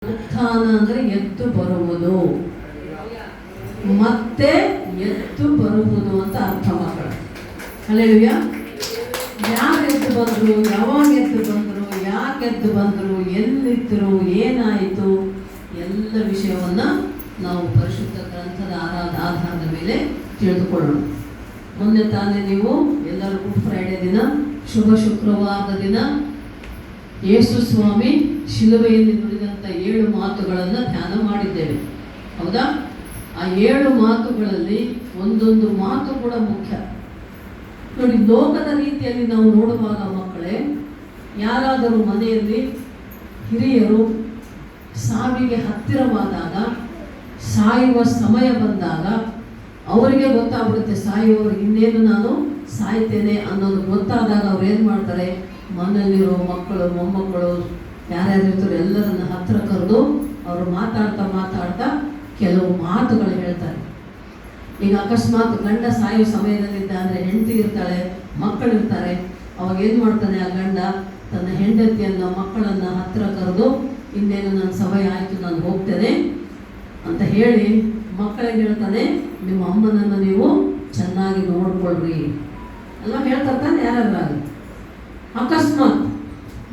ಉತ್ಥಾನ ಅಂದರೆ ಎದ್ದು ಬರುವುದು, ಮತ್ತೆ ಎದ್ದು ಬರುವುದು ಅಂತ ಅರ್ಥ ಮಕ್ಕಳು. ಹಲ್ಲೆಲೂಯಾ. ಯಾರು ಎದ್ದು ಬಂದರು, ಯಾವಾಗ ಎದ್ದು ಬಂದರು, ಯಾಕೆ ಎದ್ದು ಬಂದರು, ಎಲ್ಲಿದ್ದರು, ಏನಾಯಿತು, ಎಲ್ಲ ವಿಷಯವನ್ನು ನಾವು ಪರಿಶುದ್ಧ ಗ್ರಂಥದ ಆಧಾರದ ಮೇಲೆ ತಿಳಿದುಕೊಳ್ಳೋಣ. ಮೊನ್ನೆ ತಾನೇ ನೀವು ಎಲ್ಲರೂ ಗುಡ್ ಫ್ರೈಡೆ ದಿನ, ಶುಭ ಶುಕ್ರವಾರದ ದಿನ ಯೇಸು ಸ್ವಾಮಿ ಶಿಲುಬೆಯಲ್ಲಿ ನುಡಿದಂಥ 7 ಮಾತುಗಳನ್ನು ಧ್ಯಾನ ಮಾಡಿದ್ದೇವೆ, ಹೌದಾ? ಆ 7 ಮಾತುಗಳಲ್ಲಿ ಒಂದೊಂದು ಮಾತು ಕೂಡ ಮುಖ್ಯ ನೋಡಿ. ಲೋಕದ ರೀತಿಯಲ್ಲಿ ನಾವು ನೋಡುವಾಗ ಮಕ್ಕಳೇ, ಯಾರಾದರೂ ಮನೆಯಲ್ಲಿ ಹಿರಿಯರು ಸಾವಿಗೆ ಹತ್ತಿರವಾದಾಗ, ಸಾಯುವ ಸಮಯ ಬಂದಾಗ ಅವರಿಗೆ ಗೊತ್ತಾಗ್ಬಿಡುತ್ತೆ, ಸಾಯುವವರು ಇನ್ನೇನು ನಾನು ಸಾಯ್ತೇನೆ ಅನ್ನೋದು ಗೊತ್ತಾದಾಗ ಅವ್ರು ಏನು ಮಾಡ್ತಾರೆ, ಮನೆಯಲ್ಲಿರೋ ಮಕ್ಕಳು, ಮೊಮ್ಮಕ್ಕಳು, ಯಾರ್ಯಾರು ಇರ್ತಾರೆ ಎಲ್ಲರನ್ನ ಹತ್ತಿರ ಕರೆದು ಅವರು ಮಾತಾಡ್ತಾ ಕೆಲವು ಮಾತುಗಳು ಹೇಳ್ತಾರೆ. ಈಗ ಅಕಸ್ಮಾತ್ ಗಂಡ ಸಾಯೋ ಸಮಯದಲ್ಲಿದ್ದ ಅಂದರೆ ಹೆಂಡತಿ ಇರ್ತಾಳೆ, ಮಕ್ಕಳಿರ್ತಾರೆ. ಅವಾಗ ಏನು ಮಾಡ್ತಾನೆ ಆ ಗಂಡ, ತನ್ನ ಹೆಂಡತಿಯನ್ನು ಮಕ್ಕಳನ್ನು ಹತ್ತಿರ ಕರೆದು, ಇನ್ನೇನು ನನ್ನ ಸಮಯ ಆಯಿತು, ನಾನು ಹೋಗ್ತೇನೆ ಅಂತ ಹೇಳಿ ಮಕ್ಕಳಿಗೆ ಹೇಳ್ತಾನೆ, ನಿಮ್ಮ ಅಮ್ಮನನ್ನು ನೀವು ಚೆನ್ನಾಗಿ ನೋಡ್ಕೊಳ್ರಿ ಅಲ್ವಾ ಹೇಳ್ತಾನೆ ಯಾರಾದ್ರಾಗ. ಅಕಸ್ಮಾತ್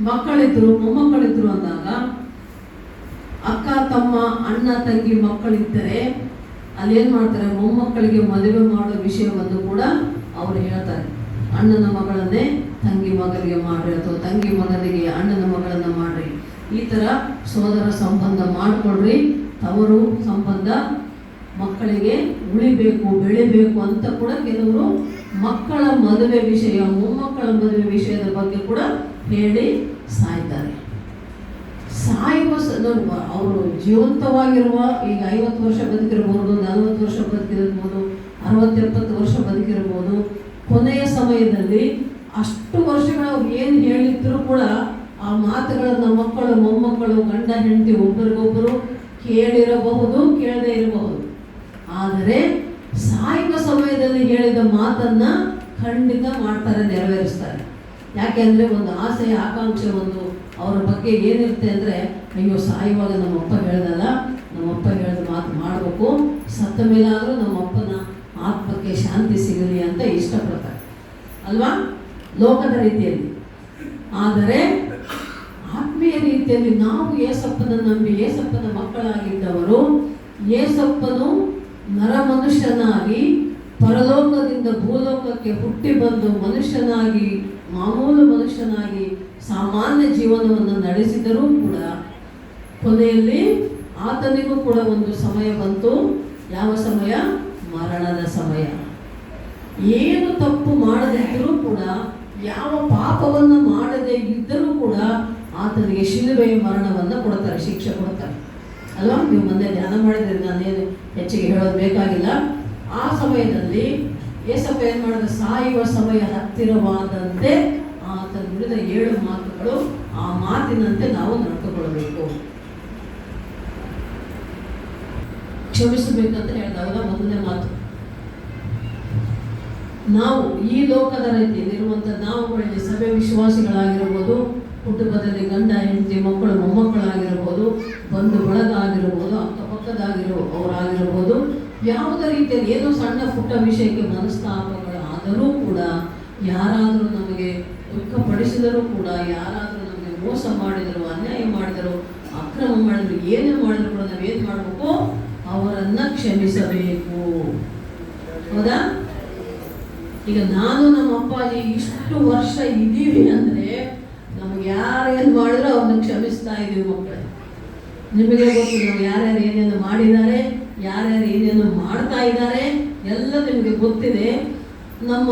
ಮಕ್ಕಳಿದ್ರು, ಮೊಮ್ಮಕ್ಕಳಿದ್ರು ಅಂದಾಗ, ಅಕ್ಕ ತಮ್ಮ ಅಣ್ಣ ತಂಗಿ ಮಕ್ಕಳಿದ್ದರೆ ಅಲ್ಲೇನು ಮಾಡ್ತಾರೆ, ಮೊಮ್ಮಕ್ಕಳಿಗೆ ಮದುವೆ ಮಾಡೋ ವಿಷಯವನ್ನು ಕೂಡ ಅವರು ಹೇಳ್ತಾರೆ. ಅಣ್ಣನ ಮಗಳನ್ನೇ ತಂಗಿ ಮಗನಿಗೆ ಮಾಡ್ರಿ, ಅಥವಾ ತಂಗಿ ಮಗನಿಗೆ ಅಣ್ಣನ ಮಗಳನ್ನು ಮಾಡ್ರಿ, ಈ ಥರ ಸೋದರ ಸಂಬಂಧ ಮಾಡಿಕೊಡ್ರಿ, ತವರು ಸಂಬಂಧ ಮಕ್ಕಳಿಗೆ ಉಳಿಬೇಕು, ಬೆಳಿಬೇಕು ಅಂತ ಕೂಡ ಕೆಲವರು ಮಕ್ಕಳ ಮದುವೆ ವಿಷಯ, ಮೊಮ್ಮಕ್ಕಳ ಮದುವೆ ವಿಷಯದ ಬಗ್ಗೆ ಕೂಡ ಹೇಳಿ ಸಾಯ್ತಾರೆ. ಸಾಯುವ ಅವರು ಜೀವಂತವಾಗಿರುವ, ಈಗ 50 ವರ್ಷ ಬದುಕಿರ್ಬೋದು, 40 ವರ್ಷ ಬದುಕಿರ್ಬೋದು, 60-70 ವರ್ಷ ಬದುಕಿರ್ಬೋದು, ಕೊನೆಯ ಸಮಯದಲ್ಲಿ ಅಷ್ಟು ವರ್ಷಗಳು ಅವ್ರು ಏನು ಹೇಳಿದ್ರು ಕೂಡ ಆ ಮಾತುಗಳನ್ನು ಮಕ್ಕಳು, ಮೊಮ್ಮಕ್ಕಳು, ಗಂಡ ಹೆಂಡತಿ ಒಬ್ಬರಿಗೊಬ್ಬರು ಕೇಳಿರಬಹುದು, ಕೇಳದೇ ಇರಬಹುದು. ಆದರೆ ಸಾಯುವ ಸಮಯದಲ್ಲಿ ಹೇಳಿದ ಮಾತನ್ನ ಖಂಡಿತ ಮಾಡ್ತಾರೆ, ನೆರವೇರಿಸ್ತಾರೆ. ಯಾಕೆ ಅಂದರೆ ಒಂದು ಆಸೆ, ಆಕಾಂಕ್ಷೆ, ಒಂದು ಅವರ ಬಗ್ಗೆ ಏನಿರುತ್ತೆ ಅಂದರೆ, ಅಯ್ಯೋ ಸಾಯುವಾಗ ನಮ್ಮಪ್ಪ ಹೇಳ್ದಲ್ಲ, ನಮ್ಮಪ್ಪ ಹೇಳಿದ ಮಾತು ಮಾಡಬೇಕು, ಸತ್ತ ಮೇಲಾದರೂ ನಮ್ಮಪ್ಪನ ಆತ್ಮಕ್ಕೆ ಶಾಂತಿ ಸಿಗಲಿ ಅಂತ ಇಷ್ಟಪಡ್ತಾರೆ ಅಲ್ವಾ, ಲೋಕದ ರೀತಿಯಲ್ಲಿ. ಆದರೆ ಆತ್ಮೀಯ ರೀತಿಯಲ್ಲಿ ನಾವು ಏಸಪ್ಪನ ನಂಬಿ ಏಸಪ್ಪನ ಮಕ್ಕಳಾಗಿದ್ದವರು, ಏಸಪ್ಪನು ನರಮನುಷ್ಯನಾಗಿ ಪರಲೋಕದಿಂದ ಭೂಲೋಕಕ್ಕೆ ಹುಟ್ಟಿ ಬಂದು ಮನುಷ್ಯನಾಗಿ, ಮಾಮೂಲು ಮನುಷ್ಯನಾಗಿ ಸಾಮಾನ್ಯ ಜೀವನವನ್ನು ನಡೆಸಿದರೂ ಕೂಡ ಕೊನೆಯಲ್ಲಿ ಆತನಿಗೂ ಕೂಡ ಒಂದು ಸಮಯ ಬಂತು. ಯಾವ ಸಮಯ? ಮರಣದ ಸಮಯ. ಏನು ತಪ್ಪು ಮಾಡದಿದ್ದರೂ ಕೂಡ, ಯಾವ ಪಾಪವನ್ನು ಮಾಡದೇ ಇದ್ದರೂ ಕೂಡ ಆತನಿಗೆ ಶಿಲುಬೆಯ ಮರಣವನ್ನು ಕೊಡ್ತಾರೆ, ಶಿಕ್ಷೆ ಕೊಡ್ತಾರೆ ಅಲ್ವಾ. ನೀವು ಮೊನ್ನೆ ಧ್ಯಾನ ಮಾಡಿದ್ರೆ ನಾನೇನು ಹೆಚ್ಚಿಗೆ ಹೇಳೋದು ಬೇಕಾಗಿಲ್ಲ. ಆ ಸಮಯದಲ್ಲಿ ಏಸಪ್ಪ ಏನು ಮಾಡಿದ, ಸಾಯುವ ಸಮಯ ಹತ್ತಿರವಾದಂತೆ ಆತ ನುಡಿದ 7 ಮಾತುಗಳು, ಆ ಮಾತಿನಂತೆ ನಾವು ನಡೆದುಕೊಳ್ಳಬೇಕು, ಕ್ಷಮಿಸಬೇಕಂತ ಹೇಳಿದಾಗ ಮೊದಲನೇ ಮಾತು. ನಾವು ಈ ಲೋಕದ ರೀತಿಯಲ್ಲಿರುವಂಥ ನಾವುಗಳಲ್ಲಿ ಸಭೆ ವಿಶ್ವಾಸಿಗಳಾಗಿರ್ಬೋದು, ಕುಟುಂಬದಲ್ಲಿ ಗಂಡ ಹೆಂಡತಿ ಮಕ್ಕಳು ಮೊಮ್ಮಕ್ಕಳಾಗಿರ್ಬೋದು, ಬಂಧು ಬಳಗ ಆಗಿರ್ಬೋದು, ಅಕ್ಕಪಕ್ಕದಾಗಿರುವವರಾಗಿರ್ಬೋದು, ಯಾವುದೇ ರೀತಿಯಲ್ಲಿ ಏನೋ ಸಣ್ಣ ಪುಟ್ಟ ವಿಷಯಕ್ಕೆ ಮನಸ್ತಾಪಗಳಾದರೂ ಕೂಡ, ಯಾರಾದರೂ ನಮಗೆ ದುಃಖಪಡಿಸಿದರೂ ಕೂಡ, ಯಾರಾದರೂ ನಮಗೆ ಮೋಸ ಮಾಡಿದರು, ಅನ್ಯಾಯ ಮಾಡಿದರು, ಅಕ್ರಮ ಮಾಡಿದರು, ಏನೇ ಮಾಡಿದ್ರು ಕೂಡ ನಾವೇನು ಮಾಡಬೇಕು, ಅವರನ್ನು ಕ್ಷಮಿಸಬೇಕು, ಹೌದಾ? ಈಗ ನಾನು ನಮ್ಮ ಅಪ್ಪಾಜಿ ಇಷ್ಟು ವರ್ಷ ಇದ್ದೀವಿ ಅಂದರೆ ನಮಗೆ ಯಾರೇನು ಮಾಡಿದ್ರು ಅವ್ರನ್ನ ಕ್ಷಮಿಸ್ತಾ ಇದ್ದೀವಿ ಮಕ್ಕಳೇ. ನಿಮಗೆ ಗೊತ್ತು, ನಾವು ಯಾರ್ಯಾರು ಏನೇನು ಮಾಡಿದ್ದಾರೆ, ಯಾರ್ಯಾರು ಏನೇನು ಮಾಡ್ತಾ ಇದ್ದಾರೆ ಎಲ್ಲ ನಿಮಗೆ ಗೊತ್ತಿದೆ. ನಮ್ಮ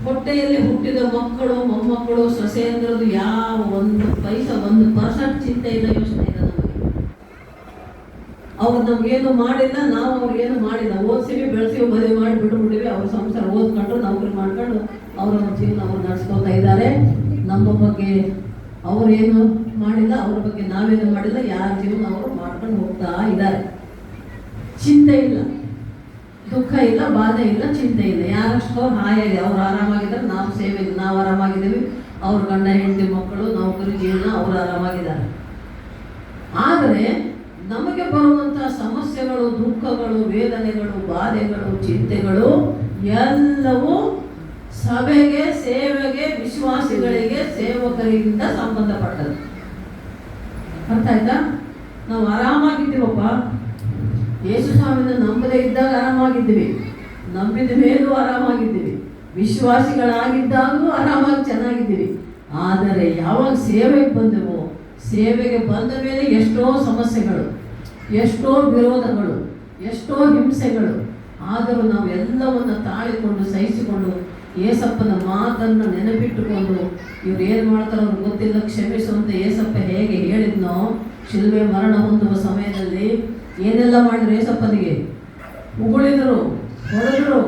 ಹೊಟ್ಟೆಯಲ್ಲಿ ಹುಟ್ಟಿದ ಮಕ್ಕಳು, ಮೊಮ್ಮಕ್ಕಳು, ಸೊಸೆಯಂದ್ರದ್ದು ಯಾವ 1% ಚಿಂತೆ ಇಲ್ಲ, ಯೋಚನೆ ಇಲ್ಲ ನಮಗೆ. ಅವ್ರು ನಮಗೇನು ಮಾಡಿಲ್ಲ, ನಾವು ಅವ್ರಿಗೇನು ಮಾಡಿಲ್ಲ. ಓದಿಸಿವಿ, ಬೆಳೆಸಿವಿ, ಮದುವೆ ಮಾಡಿ ಬಿಟ್ಬಿಟ್ಟಿವಿ, ಅವ್ರ ಸಂಸಾರ ಓದ್ಕೊಂಡು ನೌಕರಿ ಮಾಡ್ಕೊಂಡು ಅವರ ಜೀವನ ಅವ್ರು ನಡೆಸ್ಕೊತಾ ಇದ್ದಾರೆ. ನಮ್ಮ ಬಗ್ಗೆ ಅವರೇನು ಮಾಡಿಲ್ಲ, ಅವ್ರ ಬಗ್ಗೆ ನಾವೇನು ಮಾಡಿಲ್ಲ, ಯಾರ ಜೀವನ ಅವರು ಮಾಡ್ಕೊಂಡು ಹೋಗ್ತಾ ಇದ್ದಾರೆ. ಚಿಂತೆ ಇಲ್ಲ, ದುಃಖ ಇಲ್ಲ, ಬಾಧೆ ಇಲ್ಲ, ಚಿಂತೆ ಇಲ್ಲ. ಯಾರಷ್ಟು ಹಾಯಾಗಿ ಅವ್ರು ಆರಾಮಾಗಿದ್ದಾರೆ, ನಾವು ಆರಾಮಾಗಿದ್ದೀವಿ. ಅವ್ರ ಗಂಡ ಹೆಂಡತಿ ಮಕ್ಕಳು, ನೌಕರಿ, ಜೀವನ, ಅವ್ರು ಆರಾಮಾಗಿದ್ದಾರೆ. ಆದರೆ ನಮಗೆ ಬರುವಂಥ ಸಮಸ್ಯೆಗಳು, ದುಃಖಗಳು, ವೇದನೆಗಳು, ಬಾಧೆಗಳು, ಚಿಂತೆಗಳು ಎಲ್ಲವೂ ಸಭೆಗೆ, ಸೇವೆಗೆ, ವಿಶ್ವಾಸಿಗಳಿಗೆ, ಸೇವಕರಿಂದ ಸಂಬಂಧಪಟ್ಟದ್ದು. ಅರ್ಥ ಆಯ್ತಾ? ನಾವು ಆರಾಮಾಗಿದ್ದೀವಪ್ಪ. ಯೇಸು ಸ್ವಾಮಿನ ನಂಬದೇ ಇದ್ದಾಗ ಆರಾಮಾಗಿದ್ದೀವಿ, ನಂಬಿದ ಮೇಲೂ ಆರಾಮಾಗಿದ್ದೀವಿ, ವಿಶ್ವಾಸಿಗಳಾಗಿದ್ದಾಗಲೂ ಆರಾಮಾಗಿ ಚೆನ್ನಾಗಿದ್ದೀವಿ. ಆದರೆ ಯಾವಾಗ ಸೇವೆಗೆ ಬಂದೆವೋ, ಸೇವೆಗೆ ಬಂದ ಮೇಲೆ ಎಷ್ಟೋ ಸಮಸ್ಯೆಗಳು, ಎಷ್ಟೋ ವಿರೋಧಗಳು, ಎಷ್ಟೋ ಹಿಂಸೆಗಳು, ಆದರೂ ನಾವು ಎಲ್ಲವನ್ನು ತಾಳಿಕೊಂಡು ಸಹಿಸಿಕೊಂಡು ಏಸಪ್ಪನ ಮಾತನ್ನು ನೆನಪಿಟ್ಟುಕೊಂಡು ಇವ್ರು ಏನು ಮಾಡ್ತಾರೋ ಅವ್ರಿಗೆ ಗೊತ್ತಿಲ್ಲ, ಕ್ಷಮಿಸುವಂತ ಏಸಪ್ಪ ಹೇಗೆ ಹೇಳಿದ್ನೋ, ಶಿಲುಬೆ ಮರಣ ಹೊಂದುವ ಸಮಯದಲ್ಲಿ ಏನೆಲ್ಲ ಮಾಡಿದ್ರು ಏಸಪ್ಪನಿಗೆ? ಉಗುಳಿದರು, ಹೊಡೆದರು,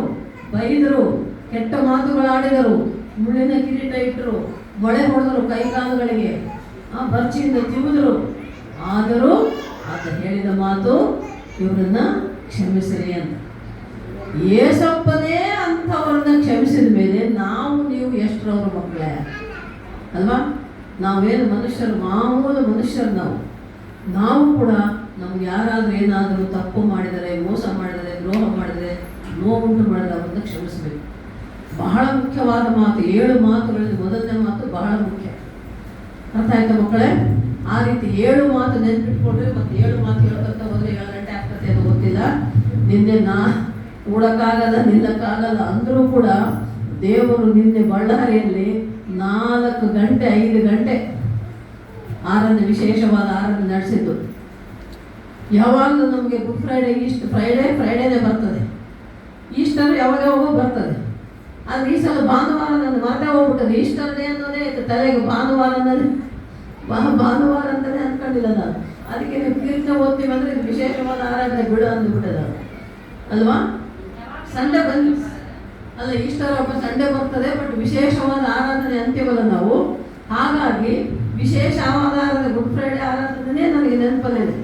ಬೈದರು, ಕೆಟ್ಟ ಮಾತುಗಳಾಡಿದರು, ಮುಳ್ಳಿನ ಕಿರೀಟ ಇಟ್ಟರು, ಮೊಳೆ ಹೊಡೆದರು ಕೈಕಾಲುಗಳಿಗೆ, ಬರ್ಚಿಯಿಂದ ತಿವಿದರು. ಆದರೂ ಆತ ಹೇಳಿದ ಮಾತು, ಇವರನ್ನ ಕ್ಷಮಿಸಿರಿ ಅಂತ. ಏಸಪ್ಪನೇ ಅಂಥವ್ರನ್ನ ಕ್ಷಮಿಸಿದ ಮೇಲೆ ನಾವು ನೀವು ಎಷ್ಟರವ್ರ ಮಕ್ಕಳೇ ಅಲ್ವಾ? ನಾವೇನು ಮನುಷ್ಯರು, ಮಾಮೂಲು ಮನುಷ್ಯರು. ನಾವು ಕೂಡ ನಮ್ಗೆ ಯಾರಾದರೂ ಏನಾದರೂ ತಪ್ಪು ಮಾಡಿದರೆ, ಮೋಸ ಮಾಡಿದರೆ, ದ್ರೋಹ ಮಾಡಿದರೆ, ನೋವುಂಟು ಮಾಡಿದರೆ ಅವರನ್ನು ಕ್ಷಮಿಸಬೇಕು. ಬಹಳ ಮುಖ್ಯವಾದ ಮಾತು. 7 ಮಾತುಗಳಲ್ಲಿ ಮೊದಲನೇ ಮಾತು ಬಹಳ ಮುಖ್ಯ. ಅರ್ಥ ಆಯ್ತಾ ಮಕ್ಕಳೇ? ಆ ರೀತಿ 7 ಮಾತು ನೆನ್ಪಿಟ್ಕೊಂಡ್ರೆ ಮತ್ತೆ 7 ಮಾತು ಹೇಳ್ಕೊಂತ ಹೋದ್ರೆ 7 ಗಂಟೆ ಆಗ್ತದೆ ಅಂತ ಗೊತ್ತಿಲ್ಲ. ನಿನ್ನೆ ಕೂಡಕ್ಕಾಗಲ್ಲ, ನಿಲ್ಲಕ್ಕಾಗಲ್ಲ ಅಂದರೂ ಕೂಡ ದೇವರು ನಿನ್ನೆ ಬಳ್ಳಾರಿಯಲ್ಲಿ 4 ಗಂಟೆ 5 ಗಂಟೆ ಆರಾಧನೆ, ವಿಶೇಷವಾದ ಆರಾಧನೆ ನಡೆಸಿದ್ದು. ಯಾವಾಗಲೂ ನಮಗೆ ಗುಡ್ ಫ್ರೈಡೇ, ಫ್ರೈಡೇನೇ ಬರ್ತದೆ. ಈಸ್ಟರ್ ಯಾವಾಗೋ ಬರ್ತದೆ. ಆದರೆ ಈ ಸಲ ಭಾನುವಾರ ನಾನು ಮರ್ತೇ ಹೋಗ್ಬಿಟ್ಟದೆ. ಈಸ್ಟರ್ ಡೇ ಅನ್ನೋದೇ ತಲೆಗೆ ಭಾನುವಾರ ಅಂತಲೇ ಅಂದ್ಕೊಂಡಿಲ್ಲ ನಾನು. ಅದಕ್ಕೆ ನೀವು ಕೀರ್ತನೆ ಓದ್ತೀವಿ ಅಂದರೆ ಇದು ವಿಶೇಷವಾದ ಆರಾಧನೆ ಬಿಡು ಅಂದ್ಬಿಟ್ಟದ ಅಲ್ವಾ? ಸಂಡೇ ಅಲ್ಲ, ಈಸ್ಟರ್ ಹಬ್ಬ ಸಂಡೇ ಬರ್ತದೆ, ಬಟ್ ವಿಶೇಷವಾದ ಆರಾಧನೆ ಅಂತೀವಲ್ಲ ನಾವು. ಹಾಗಾಗಿ ವಿಶೇಷವಾದ ಆರಾಧನೆ, ಗುಡ್ ಫ್ರೈಡೇ ಆರಾಧನೆ ನನಗೆ ನೆನಪಲ್ಲಿದೆ.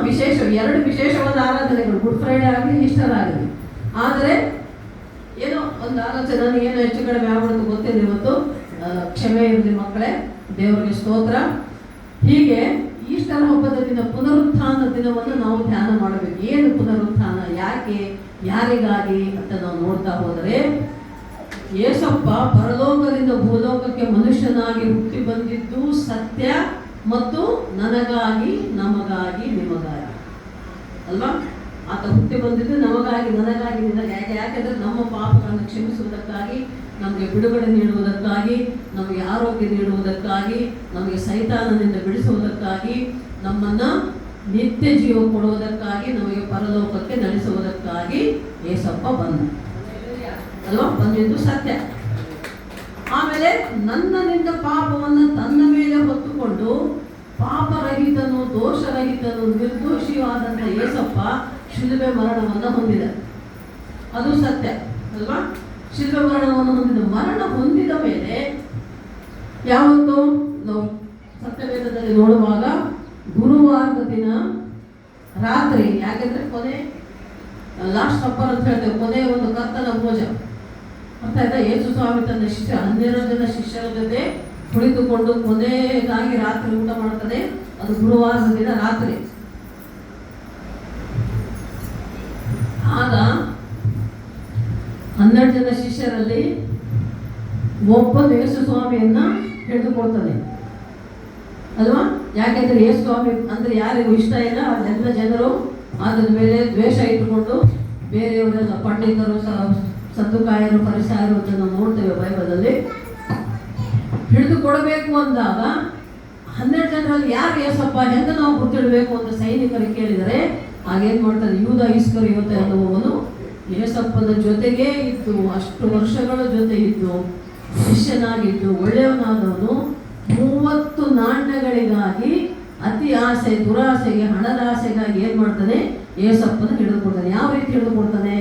ವಿಶೇಷ 2 ವಿಶೇಷವಾದ ಆರಾಧನೆಗಳು, ಗುಡ್ ಫ್ರೈಡೇ ಆಗಲಿ, ಈಸ್ಟರ್ ಆಗಲಿ. ಆದರೆ ಏನೋ ಒಂದು ಆಲೋಚನೆ ನನಗೇನೋ ಹೆಚ್ಚು ಕಡಿಮೆ ಆಗ್ಬಿಡುತ್ತೆ ಗೊತ್ತಿದೆ. ಇವತ್ತು ಕ್ಷಮೆ ಇರಲಿ ಮಕ್ಕಳೇ, ದೇವರಿಗೆ ಸ್ತೋತ್ರ. ಹೀಗೆ ಈಸ್ಟರ್ ಹಬ್ಬದ ದಿನ, ಪುನರುತ್ಥಾನ ದಿನವನ್ನು ನಾವು ಧ್ಯಾನ ಮಾಡಬೇಕು. ಏನು ಪುನರುತ್ಥಾನ, ಯಾಕೆ, ಯಾರಿಗಾಗಿ ಅಂತ ನಾವು ನೋಡ್ತಾ ಹೋದರೆ, ಯೇಸಪ್ಪ ಪರಲೋಕದಿಂದ ಭೂಲೋಕಕ್ಕೆ ಮನುಷ್ಯನಾಗಿ ಹುಟ್ಟಿ ಬಂದಿದ್ದು ಸತ್ಯ ಮತ್ತು ನನಗಾಗಿ, ನಮಗಾಗಿ, ನಿಮಗಾಗಿ ಅಲ್ವಾ? ಆತ ಹುಟ್ಟಿ ಬಂದಿದ್ದು ನಮಗಾಗಿ, ನನಗಾಗಿ, ನಿನಗಾಗಿ. ಯಾಕೆಂದರೆ ನಮ್ಮ ಪಾಪಗಳನ್ನು ಕ್ಷಮಿಸುವುದಕ್ಕಾಗಿ, ನಮಗೆ ಬಿಡುಗಡೆ ನೀಡುವುದಕ್ಕಾಗಿ, ನಮಗೆ ಆರೋಗ್ಯ ನೀಡುವುದಕ್ಕಾಗಿ, ನಮಗೆ ಸೈತಾನದಿಂದ ಬಿಡಿಸುವುದಕ್ಕಾಗಿ, ನಮ್ಮನ್ನು ನಿತ್ಯ ಜೀವ ಕೊಡುವುದಕ್ಕಾಗಿ, ನಮಗೆ ಪರಲೋಕಕ್ಕೆ ನಡೆಸುವುದಕ್ಕಾಗಿ ಯೇಸಪ್ಪ ಬಂದ ಅಲ್ವಾ? ಬಂದಿದ್ದು ಸತ್ಯ. ಆಮೇಲೆ ನನ್ನಿಂದ ಪಾಪವನ್ನು ತನ್ನ ಮೇಲೆ ಹೊತ್ತುಕೊಂಡು ಪಾಪರಹಿತನು, ದೋಷರಹಿತನು, ನಿರ್ದೋಷಿಯಾದಂಥ ಯೇಸಪ್ಪ ಶಿಲುಬೆ ಮರಣವನ್ನು ಹೊಂದಿದ. ಅದು ಸತ್ಯ ಅಲ್ವಾ? ಶಿಲುಬೆ ಮರಣವನ್ನು ಮರಣ ಹೊಂದಿದ ಮೇಲೆ ಯಾವತ್ತು ನಾವು ಸತ್ಯವೇದದಲ್ಲಿ ನೋಡುವಾಗ ಗುರುವಾರದ ದಿನ ರಾತ್ರಿ, ಯಾಕೆಂದ್ರೆ ಕೊನೆ ಲಾಸ್ಟ್ ಸಪ್ಪರ್ ಅಂತ ಹೇಳ್ತೇವೆ, ಕೊನೆ ಒಂದು ಕರ್ತನ ಭೋಜ. ಅರ್ಥ ಆಯ್ತಾ? ಯೇಸು ಸ್ವಾಮಿ ತನ್ನ 12 ಜನ ಶಿಷ್ಯರ ಜೊತೆ ಕುಳಿತುಕೊಂಡು ಕೊನೆಯದಾಗಿ ರಾತ್ರಿ ಊಟ ಮಾಡ್ತಾನೆ. ಅದು ಗುರುವಾರದ ದಿನ ರಾತ್ರಿ. ಆಗ 12 ಜನ ಶಿಷ್ಯರಲ್ಲಿ ಒಬ್ಬನು ಯೇಸು ಸ್ವಾಮಿಯನ್ನ ಹಿಡಿದುಕೊಳ್ತಾನೆ ಅಲ್ವಾ? ಯಾಕೆಂದ್ರೆ ಯೇಸು ಸ್ವಾಮಿ ಅಂದ್ರೆ ಯಾರಿಗೂ ಇಷ್ಟ ಇಲ್ಲ. ಅಲ್ಲೆಲ್ಲ ಜನರು ಅದರ ಮೇಲೆ ದ್ವೇಷ ಇಟ್ಟುಕೊಂಡು ಬೇರೆಯವರೆಲ್ಲ ಪಂಡಿತರು, ಸದ್ದುಕಾಯರು, ಫರಿಸಾಯರು ಅಂತ ನಾವು ನೋಡ್ತೇವೆ ಬೈಬಲಲ್ಲಿ. ಹಿಡಿದು ಕೊಡಬೇಕು ಅಂದಾಗ 12 ಜನರಲ್ಲಿ ಯಾರು ಯೇಸಪ್ಪ, ಹೆಂಗೆ ನಾವು ಗುರ್ತಿಡಬೇಕು ಅಂತ ಸೈನಿಕರು ಕೇಳಿದರೆ, ಆಗೇನು ಮಾಡ್ತಾನೆ, ಯೂದ ಇಸ್ಕರಿಯೋತ ಎನ್ನುವವನು ಯೇಸಪ್ಪನ ಜೊತೆಗೇ ಇದ್ದು, ಅಷ್ಟು ವರ್ಷಗಳ ಜೊತೆ ಇದ್ದು, ಶಿಷ್ಯನಾಗಿದ್ದು, ಒಳ್ಳೆಯವನಾದವನು 30 ನಾಣ್ಯಗಳಿಗಾಗಿ, ಅತಿ ಆಸೆ, ದುರಾಸೆಗೆ, ಹಣದ ಆಸೆಗಾಗಿ ಏನು ಮಾಡ್ತಾನೆ, ಯೇಸಪ್ಪನ ಹಿಡಿದುಕೊಡ್ತಾನೆ. ಯಾವ ರೀತಿ ಹಿಡಿದುಕೊಡ್ತಾನೆ?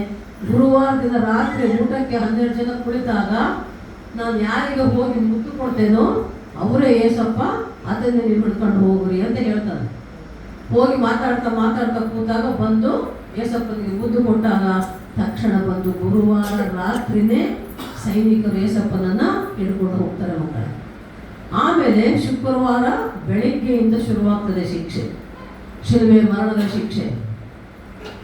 ಗುರುವಾರ ದಿನ ರಾತ್ರಿ ಊಟಕ್ಕೆ 12 ಜನ ಕುಳಿತಾಗ ನಾನು ಯಾರಿಗೆ ಹೋಗಿ ಮುತ್ತು ಕೊಡ್ತೇನೋ ಅವರೇ ಯೇಸಪ್ಪ, ಅದನ್ನೇ ನೀವು ಹಿಡ್ಕೊಂಡು ಹೋಗ್ರಿ ಅಂತ ಹೇಳ್ತಾನೆ. ಹೋಗಿ ಮಾತಾಡ್ತಾ ಕೂತಾಗ ಬಂದು ಯೇಸಪ್ಪನಿಗೆ ಮುದ್ದು ಕೊಟ್ಟಾಗ ತಕ್ಷಣ ಬಂದು ಗುರುವಾರ ರಾತ್ರಿನೇ ಸೈನಿಕರು ಯೇಸಪ್ಪನನ್ನು ಹಿಡ್ಕೊಂಡು ಹೋಗ್ತಾರೆ ಮಕ್ಕಳೇ. ಆಮೇಲೆ ಶುಕ್ರವಾರ ಬೆಳಿಗ್ಗೆಯಿಂದ ಶುರುವಾಗ್ತದೆ ಶಿಕ್ಷೆ, ಶಿಲುಬೆ ಮರಣದ ಶಿಕ್ಷೆ.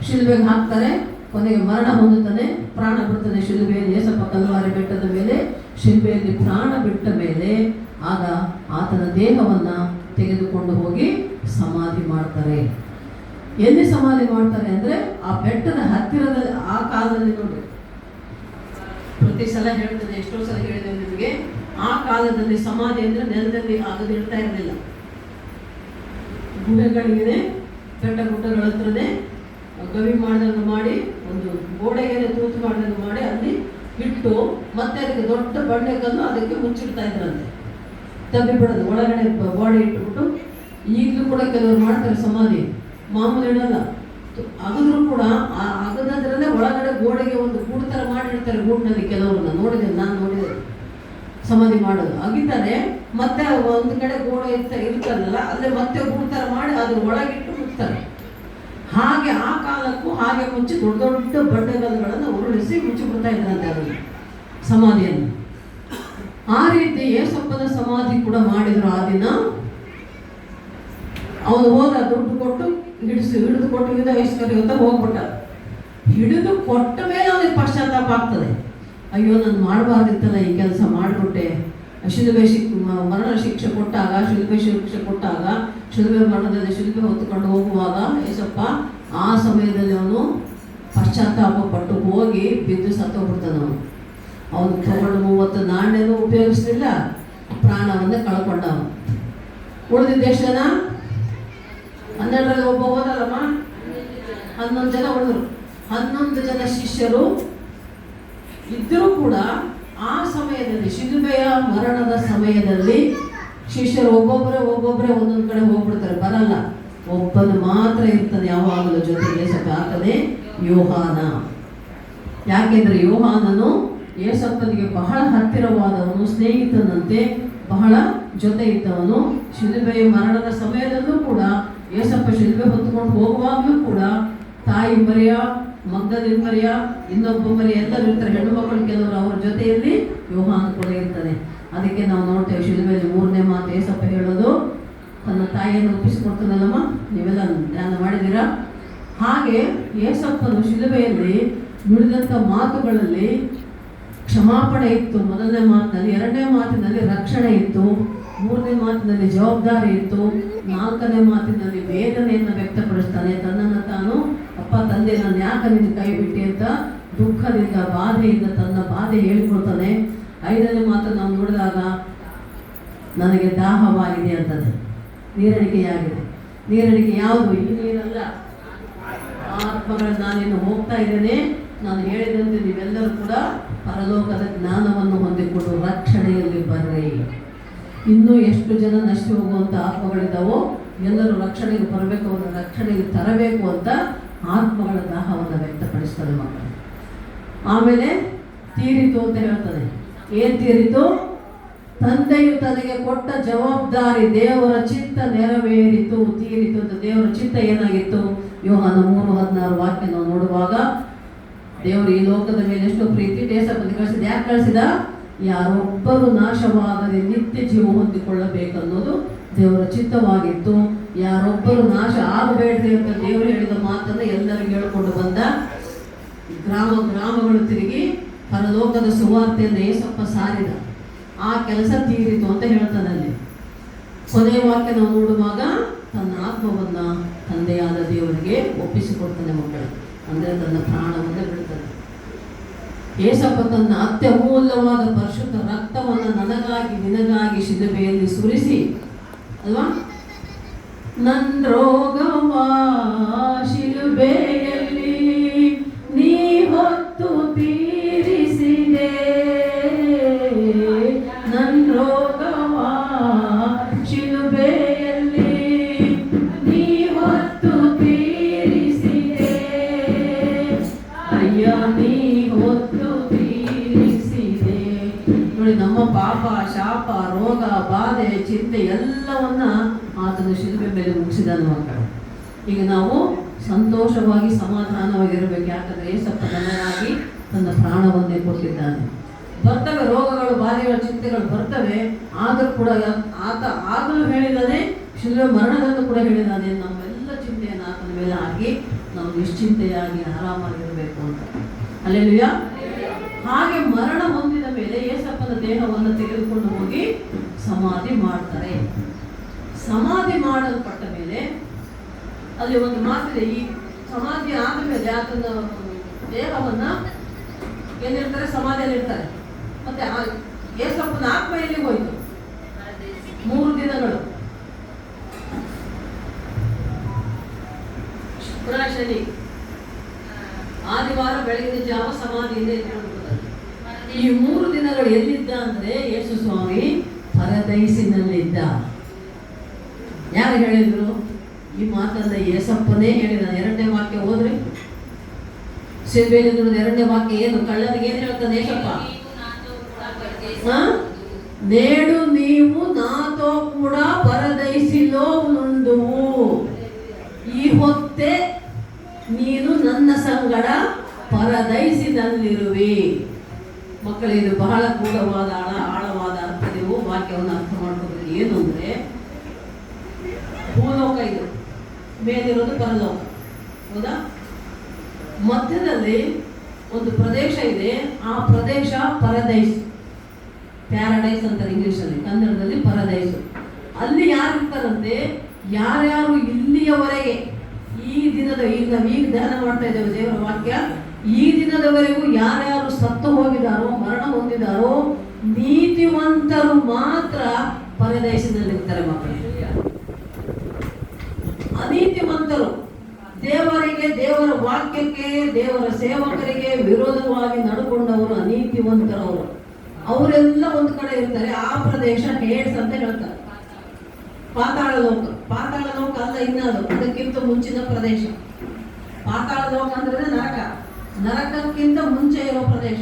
ಶಿಲುಬೆಗೆ ಹಾಕ್ತಾರೆ, ಕೊನೆಗೆ ಮರಣ ಹೊಂದುತ್ತಾನೆ, ಪ್ರಾಣ ಬಿಡ್ತಾನೆ ಶಿಲುಬೆಯಲ್ಲಿ. ಯೇಸಪ್ಪ ಕಲ್ವಾರಿ ಬೆಟ್ಟದ ಮೇಲೆ ಶಿಲುಬೆಯಲ್ಲಿ ಪ್ರಾಣ ಬಿಟ್ಟ ಮೇಲೆ ಆಗ ಆತನ ದೇಹವನ್ನ ತೆಗೆದುಕೊಂಡು ಹೋಗಿ ಸಮಾಧಿ ಮಾಡ್ತಾರೆ. ಎಲ್ಲಿ ಸಮಾಧಿ ಮಾಡ್ತಾರೆ ಅಂದ್ರೆ ಆ ಬೆಟ್ಟದ ಹತ್ತಿರದಲ್ಲಿ. ಆ ಕಾಲದಲ್ಲಿ ನೋಡಿ, ಪ್ರತಿ ಸಲ ಹೇಳ್ತೇನೆ, ಎಷ್ಟೋ ಸಲ ಹೇಳಿದೆ ನಿಮಗೆ, ಆ ಕಾಲದಲ್ಲಿ ಸಮಾಧಿ ಅಂದ್ರೆ ನೆಲದಲ್ಲಿ ಆಗದಿರ್ತಾ ಇರಲಿಲ್ಲ. ಗುಡ್ಡಗಳಿಗೆ, ಬೆಟ್ಟ ಗುಡ್ಡಗಳ ಹತ್ರನೇ ಗವಿ ಮಾಡಿದಂಗೆ ಮಾಡಿ, ಒಂದು ಗೋಡೆಗೆ ತೂತು ಮಾಡಿದಂಗೆ ಮಾಡಿ ಅಲ್ಲಿ ಇಟ್ಟು ಮತ್ತೆ ಅದಕ್ಕೆ ದೊಡ್ಡ ಬಂಡೆಗಲ್ಲು ಅದಕ್ಕೆ ಮುಚ್ಚಿಡ್ತಾ ಇದ್ರಂತೆ, ತಬ್ಬಿ ಬಿಡೋದು, ಒಳಗಡೆ ಬಾಡಿ ಇಟ್ಟುಬಿಟ್ಟು. ಈಗಲೂ ಕೂಡ ಕೆಲವರು ಮಾಡ್ತಾರೆ ಸಮಾಧಿ, ಮಾಮೂಲಿ ಇಡಲ್ಲ, ಅಗದ್ರು ಕೂಡ ಆ ಅಗದ್ರಲ್ಲೇ ಒಳಗಡೆ ಗೋಡೆಗೆ ಒಂದು ಗೂಡು ಥರ ಮಾಡಿರ್ತಾರೆ. ಗೂಡಿನಲ್ಲಿ ಕೆಲವ್ರನ್ನ ನೋಡಿದೆ, ನಾನು ನೋಡಿದೆ ಸಮಾಧಿ ಮಾಡೋದು. ಅಗಿತಾರೆ, ಮತ್ತೆ ಒಂದು ಕಡೆ ಗೋಡೆ ಇರ್ತದಲ್ಲ, ಅಲ್ಲೇ ಮತ್ತೆ ಗೂಡು ಥರ ಮಾಡಿ ಅದ್ರ ಒಳಗಿಟ್ಟು ಮುಚ್ತಾರೆ. ಹಾಗೆ ಆ ಕಾಲಕ್ಕೂ ಹಾಗೆ ಮುಚ್ಚಿ ದೊಡ್ಡ ದೊಡ್ಡ ಬಂಡೆಗಲ್ಲುಗಳನ್ನು ಉರುಳಿಸಿ ಮುಚ್ಚಿಬಿಡ್ತಾ ಇದ್ರಂತೆ ಅದನ್ನು, ಸಮಾಧಿಯನ್ನು. ಆ ರೀತಿ ಯೇಸಪ್ಪನ ಸಮಾಧಿ ಕೂಡ ಮಾಡಿದ್ರು. ಆ ದಿನ ಅವನು ಹೋದ, ದುಡ್ಡು ಕೊಟ್ಟು ಹಿಡಿದು ಕೊಟ್ಟು ಯುಧ ಇಸ್ಕರಿಯೋತ ಹೋಗ್ಬಿಟ್ಟ. ಹಿಡಿದು ಕೊಟ್ಟ ಮೇಲೆ ಅವನಿಗೆ ಪಶ್ಚಾತ್ತಾಪ ಆಗ್ತದೆ, ಅಯ್ಯೋ ನಾನು ಮಾಡಬಾರ್ದಿತ್ತಲ್ಲ ಈ ಕೆಲಸ ಮಾಡಿಬಿಟ್ಟೆ. ಶಿಲುಬೆ ಮರಣ ಶಿಕ್ಷೆ ಕೊಟ್ಟಾಗ, ಶಿಲುಬೆ ಮರಣದಲ್ಲಿ ಶಿಲುಬೆ ಹೊತ್ತುಕೊಂಡು ಹೋಗುವಾಗ ಯೇಸಪ್ಪ ಆ ಸಮಯದಲ್ಲಿ ಅವನು ಪಶ್ಚಾತ್ತಾಪ ಪಟ್ಟು ಹೋಗಿ ಬಿದ್ದು ಸತ್ತೋಗ್ಬಿಡ್ತಾನೆ. ಅವನು ತಗೊಂಡು 30 ನಾಣ್ಯನೂ ಉಪಯೋಗಿಸಲಿಲ್ಲ, ಪ್ರಾಣವನ್ನೇ ಕಳ್ಕೊಂಡ. ಉಳಿದಿದ್ದ ಎಷ್ಟು ಜನ? 12ರಲ್ಲಿ ಒಬ್ಬ ಹೋದಲ್ಲಮ್ಮ, 11 ಜನ ಉಳಿದ್ರು. 11 ಜನ ಶಿಷ್ಯರು ಇದ್ದರೂ ಕೂಡ ಆ ಸಮಯದಲ್ಲಿ, ಶಿಲುಬೆಯ ಮರಣದ ಸಮಯದಲ್ಲಿ ಶಿಷ್ಯರು ಒಬ್ಬೊಬ್ಬರೇ ಒಂದೊಂದು ಕಡೆ ಹೋಗ್ಬಿಡ್ತಾರೆ, ಬರಲ್ಲ. ಒಬ್ಬನು ಮಾತ್ರ ಇರ್ತಾನೆ ಯಾವಾಗಲೂ ಜೊತೆಗೆ, ಸ್ವಲ್ಪ ಆಗ್ತದೆ, ಯೋಹಾನ. ಯಾಕೆಂದ್ರೆ ಯೋಹಾನನು ಯೇಸಪ್ಪನಿಗೆ ಬಹಳ ಹತ್ತಿರವಾದವನು, ಸ್ನೇಹಿತನಂತೆ ಬಹಳ ಜೊತೆ ಇದ್ದವನು. ಶಿಲುಬೆಯ ಮರಣದ ಸಮಯದಲ್ಲೂ ಕೂಡ ಯೇಸಪ್ಪ ಶಿಲುಬೆ ಹೊತ್ತುಕೊಂಡು ಹೋಗುವಾಗಲೂ ಕೂಡ ತಾಯಿ ಮರಿಯ, ಮಗ್ದಲಿನ ಮರಿಯ, ಇನ್ನೊಬ್ಬ ಮರಿಯ ಎಲ್ಲರೂ ಇರ್ತಾರೆ, ಹೆಣ್ಣು ಮಕ್ಕಳು ಕೆಲವರು, ಅವರ ಜೊತೆಯಲ್ಲಿ ಯೋಹಾನ ಕೂಡ ಇರ್ತಾನೆ. ಅದಕ್ಕೆ ನಾವು ನೋಡ್ತೇವೆ ಶಿಲುಬೆಯಲ್ಲಿ 3ನೇ ಮಾತು ಯೇಸಪ್ಪ ಹೇಳೋದು, ತನ್ನ ತಾಯಿಯನ್ನು ಒಪ್ಪಿಸಿಕೊಡ್ತಾನಲ್ಲಮ್ಮ, ನೀವೆಲ್ಲ ಧ್ಯಾನ ಮಾಡಿದ್ದೀರಾ. ಹಾಗೆ ಯೇಸಪ್ಪನು ಶಿಲುಬೆಯಲ್ಲಿ ನುಡಿದಂಥ ಮಾತುಗಳಲ್ಲಿ ಕ್ಷಮಾಪಣೆ ಇತ್ತು, 1ನೇ ಮಾತಿನಲ್ಲಿ. 2ನೇ ಮಾತಿನಲ್ಲಿ ರಕ್ಷಣೆ ಇತ್ತು, 3ನೇ ಮಾತಿನಲ್ಲಿ ಜವಾಬ್ದಾರಿ ಇತ್ತು, 4ನೇ ಮಾತಿನಲ್ಲಿ ವೇದನೆಯನ್ನು ವ್ಯಕ್ತಪಡಿಸ್ತಾನೆ. ತನ್ನನ್ನು ತಾನು, ಅಪ್ಪ ತಂದೆ ನಾನು ಯಾಕೆ ನಿನ್ನ ಕೈ ಬಿಟ್ಟೆ ಅಂತ ದುಃಖದಿಂದ, ಬಾಧೆಯಿಂದ ತನ್ನ ಬಾಧೆ ಹೇಳ್ಕೊಳ್ತಾನೆ. 5ನೇ ಮಾತನ್ನು ನಾವು ನೋಡಿದಾಗ ನನಗೆ ದಾಹವಾಗಿದೆ ಅಂತದೆ, ನೀರಡಿಕೆಯಾಗಿದೆ. ನೀರಡಿಕೆ ಯಾವುದು? ಈ ನೀರಲ್ಲ, ಆತ್ಮಗಳ ನಾನಿನ್ನು ಹೋಗ್ತಾ ಇದ್ದೇನೆ, ನಾನು ಹೇಳಿದಂತೆ ನೀವೆಲ್ಲರೂ ಕೂಡ ಪರಲೋಕದ ಜ್ಞಾನವನ್ನು ಹೊಂದಿಕೊಂಡು ರಕ್ಷಣೆಯಲ್ಲಿ ಬರ್ರಿ. ಇನ್ನೂ ಎಷ್ಟು ಜನ ನಷ್ಟ ಹೋಗುವಂಥ ಆತ್ಮಗಳಿದ್ದಾವೋ ಎಲ್ಲರೂ ರಕ್ಷಣೆಗೆ ಬರಬೇಕು, ಅವರ ರಕ್ಷಣೆಗೆ ತರಬೇಕು ಅಂತ ಆತ್ಮಗಳ ದಾಹವನ್ನು ವ್ಯಕ್ತಪಡಿಸ್ತಾರೆ ಮಕ್ಕಳು. ಆಮೇಲೆ ತೀರಿತು ಅಂತ ಹೇಳ್ತಾರೆ. ಏನು ತೀರಿತು? ತಂದೆಯು ತನಗೆ ಕೊಟ್ಟ ಜವಾಬ್ದಾರಿ, ದೇವರ ಚಿತ್ತ ನೆರವೇರಿತು. ತೀರಿತು ಅಂತ ದೇವರ ಚಿತ್ತ ಏನಾಗಿತ್ತು? ಯೋಹಾನ 3:16 ವಾಕ್ಯ ನಾವು ನೋಡುವಾಗ, ದೇವರು ಈ ಲೋಕದ ಮೇಲೆ ಎಷ್ಟು ಪ್ರೀತಿ ಯೇಸಪ್ಪನ ಕಳಿಸಿದ. ಯಾಕೆ ಕಳಿಸಿದ? ಯಾರೊಬ್ಬರು ನಾಶವಾಗದೆ ನಿತ್ಯ ಜೀವ ಹೊಂದಿಕೊಳ್ಳಬೇಕನ್ನೋದು ದೇವರ ಚಿತ್ತವಾಗಿತ್ತು. ಯಾರೊಬ್ಬರು ನಾಶ ಆಗಬೇಡ್ರಿ ಅಂತ ದೇವರು ಹೇಳಿದ ಮಾತನ್ನು ಎಲ್ಲರಿಗೂ ಹೇಳಿಕೊಂಡು ಬಂದ. ಗ್ರಾಮಗಳು ತಿರುಗಿ ಪರಲೋಕದ ಸುವಾರ್ತೆಯನ್ನು ಯೇಸಪ್ಪ ಸಾರಿದ. ಆ ಕೆಲಸ ತೀರಿತು ಅಂತ ಹೇಳ್ತಾನೆ ಅಲ್ಲಿ. ಕೊನೆಯ ವಾಕ್ಯ ನಾವು ನೋಡುವಾಗ ತನ್ನ ಆತ್ಮವನ್ನ ತಂದೆಯಾದ ದೇವರಿಗೆ ಒಪ್ಪಿಸಿಕೊಡ್ತಾನೆ ಮಕ್ಕಳು, ಅಂದರೆ ತನ್ನ ಪ್ರಾಣವನ್ನೇ ಬಿಡ್ತಾನೆ. ಯೇಸಪ್ಪ ತನ್ನ ಅತ್ಯಮೂಲ್ಯವಾದ ಪರಿಶುದ್ಧ ರಕ್ತವನ್ನು ನನಗಾಗಿ ನಿನಗಾಗಿ ಶಿಲುಬೆಯಲ್ಲಿ ಸುರಿಸಿ ಅಲ್ವಾ, ನನ್ನ ರೋಗವ ಶಿಲುಬೆಯಲ್ಲಿ ನೀ ಹೊತ್ತು ತೀರಿಸಿದೆ, ನನ್ನ ರೋಗವ ಶಿಲುಬೆಯಲ್ಲಿ ನೀ ಹೊತ್ತು ತೀರಿಸಿದೆ, ಅಯ್ಯ ನೀ ಹೊತ್ತು ತೀರಿಸಿದೆ. ನೋಡಿ, ನಮ್ಮ ಪಾಪ, ಶಾಪ, ರೋಗ, ಬಾಧೆ, ಚಿಂತೆ ಎಲ್ಲವನ್ನ ಆತನ ಶಿಲುಬೆ ಮೇಲೆ ಮುಗಿಸಿದಾನ ಮಕ್ಕಳು. ಈಗ ನಾವು ಸಂತೋಷವಾಗಿ ಸಮಾಧಾನವಾಗಿರಬೇಕು. ಯಾಕಂದ್ರೆ ಯೇಸಪ್ಪ ನಮಗಾಗಿ ತನ್ನ ಪ್ರಾಣವನ್ನೇ ಕೊಟ್ಟಿದ್ದಾನೆ. ಬರ್ತವೆ, ರೋಗಗಳು, ಬಾಧೆಗಳು, ಚಿಂತೆಗಳು ಬರ್ತವೆ. ಆದರೂ ಕೂಡ ಆತ ಆಗಲೂ ಹೇಳಿದ್ದಾನೆ, ಶಿಲುಬೆ ಮರಣದಲ್ಲೂ ಕೂಡ ಹೇಳಿದ್ದಾನೆ, ನಮ್ಮೆಲ್ಲ ಚಿಂತೆಯನ್ನು ಆತನ ಮೇಲೆ ಹಾಕಿ ನಾವು ನಿಶ್ಚಿಂತೆಯಾಗಿ ಆರಾಮಾಗಿರಬೇಕು ಅಂತ. ಅಲ್ಲೆಲ್ಲೂಯಾ. ಹಾಗೆ ಮರಣ ಹೊಂದಿದ ಮೇಲೆ ಯೇಸಪ್ಪನ ದೇಹವನ್ನು ತೆಗೆದುಕೊಂಡು ಹೋಗಿ ಸಮಾಧಿ ಮಾಡ್ತಾರೆ. ಸಮಾಧಿ ಮಾಡಲ್ಪಟ್ಟ ಮೇಲೆ ಅಲ್ಲಿ ಒಂದು ಮಾತಿದೆ, ಈ ಸಮಾಧಿ ಆದ ಮೇಲೆ ಆತನ ದೇಹವನ್ನ ಏನಿರ್ತಾರೆ, ಸಮಾಧಿಯಲ್ಲಿ ಇರ್ತಾರೆ. ಮತ್ತೆ ಯೇಸಪ್ಪನ ಆತ್ಮ ಎಲ್ಲಿ ಹೋಯ್ತು? 3 ದಿನಗಳು ಶುಕ್ರ, ಶನಿ, ಆದಿವಾರ ಬೆಳಗಿನ ಜಾವ ಸಮಾಧಿಯಿಂದ ಎತ್ಕೊಂಡು ಈ 3 ದಿನಗಳು ಎಲ್ಲಿದ್ದ ಅಂದ್ರೆ ಯೇಸು ಸ್ವಾಮಿ ಪರದೈಸಿನಲ್ಲಿದ್ದ. ಯಾರು ಹೇಳಿದ್ರು ಈ ಮಾತನ್ನ? ಯೇಸಪ್ಪನೇ ಹೇಳಿದ. 2ನೇ ವಾಕ್ಯ ಹೋದ್ರಿ, ಶಿಲ್ಬೆಯಲ್ಲಿ 2ನೇ ವಾಕ್ಯ ಏನು? ಕಳ್ಳನಿಗೆ ಏನು ಹೇಳ್ತಾನೆ ಯೇಸಪ್ಪ? నేడు నీవు నాతో కూడా ಪರದೈಸಿಲೋ నుండుವು. ಈ ಹೊತ್ತೆ ನೀನು ನನ್ನ ಸಂಗಡ ಪರದೈಸಿನಲ್ಲಿರುವೆ. ಮಕ್ಕಳೇ, ಇದು ಬಹಳ ಗೂಢವಾದ ಆಳವಾದ ಅರ್ಥ. ನೀವು ವಾಕ್ಯವನ್ನು ಅರ್ಥ ಮಾಡ್ಕೋಬೇಕು. ಏನು ಅಂದ್ರೆ, ಭೂಲೋಕ ಇದು, ಮೇಲಿರೋದು ಪರಲೋಕ, ಹೌದಾ? ಮಧ್ಯದಲ್ಲಿ ಒಂದು ಪ್ರದೇಶ ಇದೆ. ಆ ಪ್ರದೇಶ ಪರದೈಸ್, ಪ್ಯಾರಡೈಸ್ ಅಂತಾರೆ ಇಂಗ್ಲಿಷಲ್ಲಿ, ಕನ್ನಡದಲ್ಲಿ ಪರದೈಸ್. ಅಲ್ಲಿ ಯಾರು ಇರ್ತಾರಂತೆ? ಯಾರ್ಯಾರು ಇಲ್ಲಿಯವರೆಗೆ, ಈ ದಿನದ, ಈಗ ನಾವೀಗ ಧ್ಯಾನ ಮಾಡ್ತಾ ಇದ್ದೇವೆ ದೇವರ ವಾಕ್ಯ, ಈ ದಿನದವರೆಗೂ ಯಾರ್ಯಾರು ಸತ್ತು ಹೋಗಿದಾರೋ, ಮರಣ ಹೊಂದಿದಾರೋ, ನೀತಿವಂತರು ಮಾತ್ರ ಪರದೈಸದಲ್ಲಿರ್ತಾರೆ ಮಕ್ಕಳಿಗೆ. ಅನೀತಿವಂತರು, ದೇವರಿಗೆ, ದೇವರ ವಾಕ್ಯಕ್ಕೆ, ದೇವರ ಸೇವಕರಿಗೆ ವಿರೋಧವಾಗಿ ನಡ್ಕೊಂಡವರು, ಅನೀತಿವಂತರವರು, ಅವರೆಲ್ಲ ಒಂದು ಕಡೆ ಇರ್ತಾರೆ. ಆ ಪ್ರದೇಶ ಹೇಡ್ಸ್ ಅಂತ ಹೇಳ್ತಾರೆ. ಪಾತಾಳ ಲೋಕ. ಪಾತಾಳ ಲೋಕ ಅಲ್ಲ, ಇನ್ನದು ಅದಕ್ಕಿಂತ ಮುಂಚಿನ ಪ್ರದೇಶ. ಪಾತಾಳ ಲೋಕ ಅಂದ್ರೆ ನರಕ, ನರಕಕ್ಕಿಂತ ಮುಂಚೆ ಇರೋ ಪ್ರದೇಶ.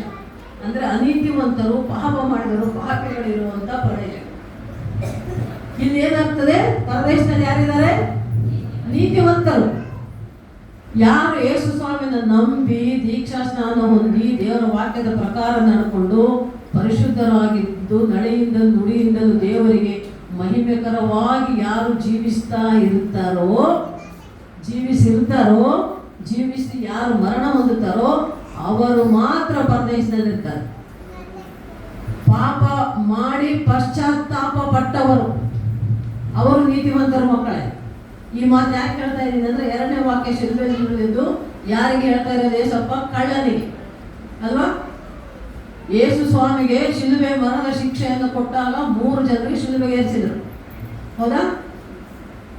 ಅಂದ್ರೆ ಅನೀತಿವಂತರು, ಪಾಪ ಮಾಡಿದರು, ಪಾಪಿಗಳಿರುವಂತ ಪ್ರದೇಶ. ಇಲ್ಲಿ ಏನಾಗ್ತದೆ? ಪರದೇಶದಲ್ಲಿ ಯಾರಿದ್ದಾರೆ? ನೀತಿವಂತರು. ಯಾರು ಯೇಸು ಸ್ವಾಮಿನ ನಂಬಿ ದೀಕ್ಷಾ ಸ್ನಾನ ಹೊಂದಿ ದೇವರ ವಾಕ್ಯದ ಪ್ರಕಾರ ನಡ್ಕೊಂಡು ಪರಿಶುದ್ಧರಾಗಿದ್ದು ನಡೆಯಿಂದ ನುಡಿಯಿಂದಲೂ ದೇವರಿಗೆ ಮಹಿಮೆಕರವಾಗಿ ಯಾರು ಜೀವಿಸಿ ಯಾರು ಮರಣ ಹೊಂದುತ್ತಾರೋ ಅವರು ಮಾತ್ರ ಪರದೇಶದಲ್ಲಿರ್ತಾರೆ. ಪಾಪ ಮಾಡಿ ಪಶ್ಚಾತ್ತಾಪ ಪಟ್ಟವರು ಅವರು ನೀತಿವಂತರು ಮಕ್ಕಳೇ. ಈ ಮಾತು ಯಾಕೆ ಹೇಳ್ತಾ ಇದ್ದೀನಿ ಅಂದ್ರೆ, 2ನೇ ವಾಕ್ಯ ಶಿಲ್ಬೆದು ಯಾರಿಗೆ ಹೇಳ್ತಾ ಇರೋದು? ಯೇಸಪ್ಪ ಕಳ್ಳನಿಗೆ ಅಲ್ವಾ? ಯೇಸು ಸ್ವಾಮಿಗೆ ಶಿಲುಬೆ ಮರಣದ ಶಿಕ್ಷೆಯನ್ನು ಕೊಟ್ಟಾಗ 3 ಜನರಿಗೆ ಶಿಲುಬೆಗೆ ಏರಿಸಿದ್ರು, ಹೌದಾ?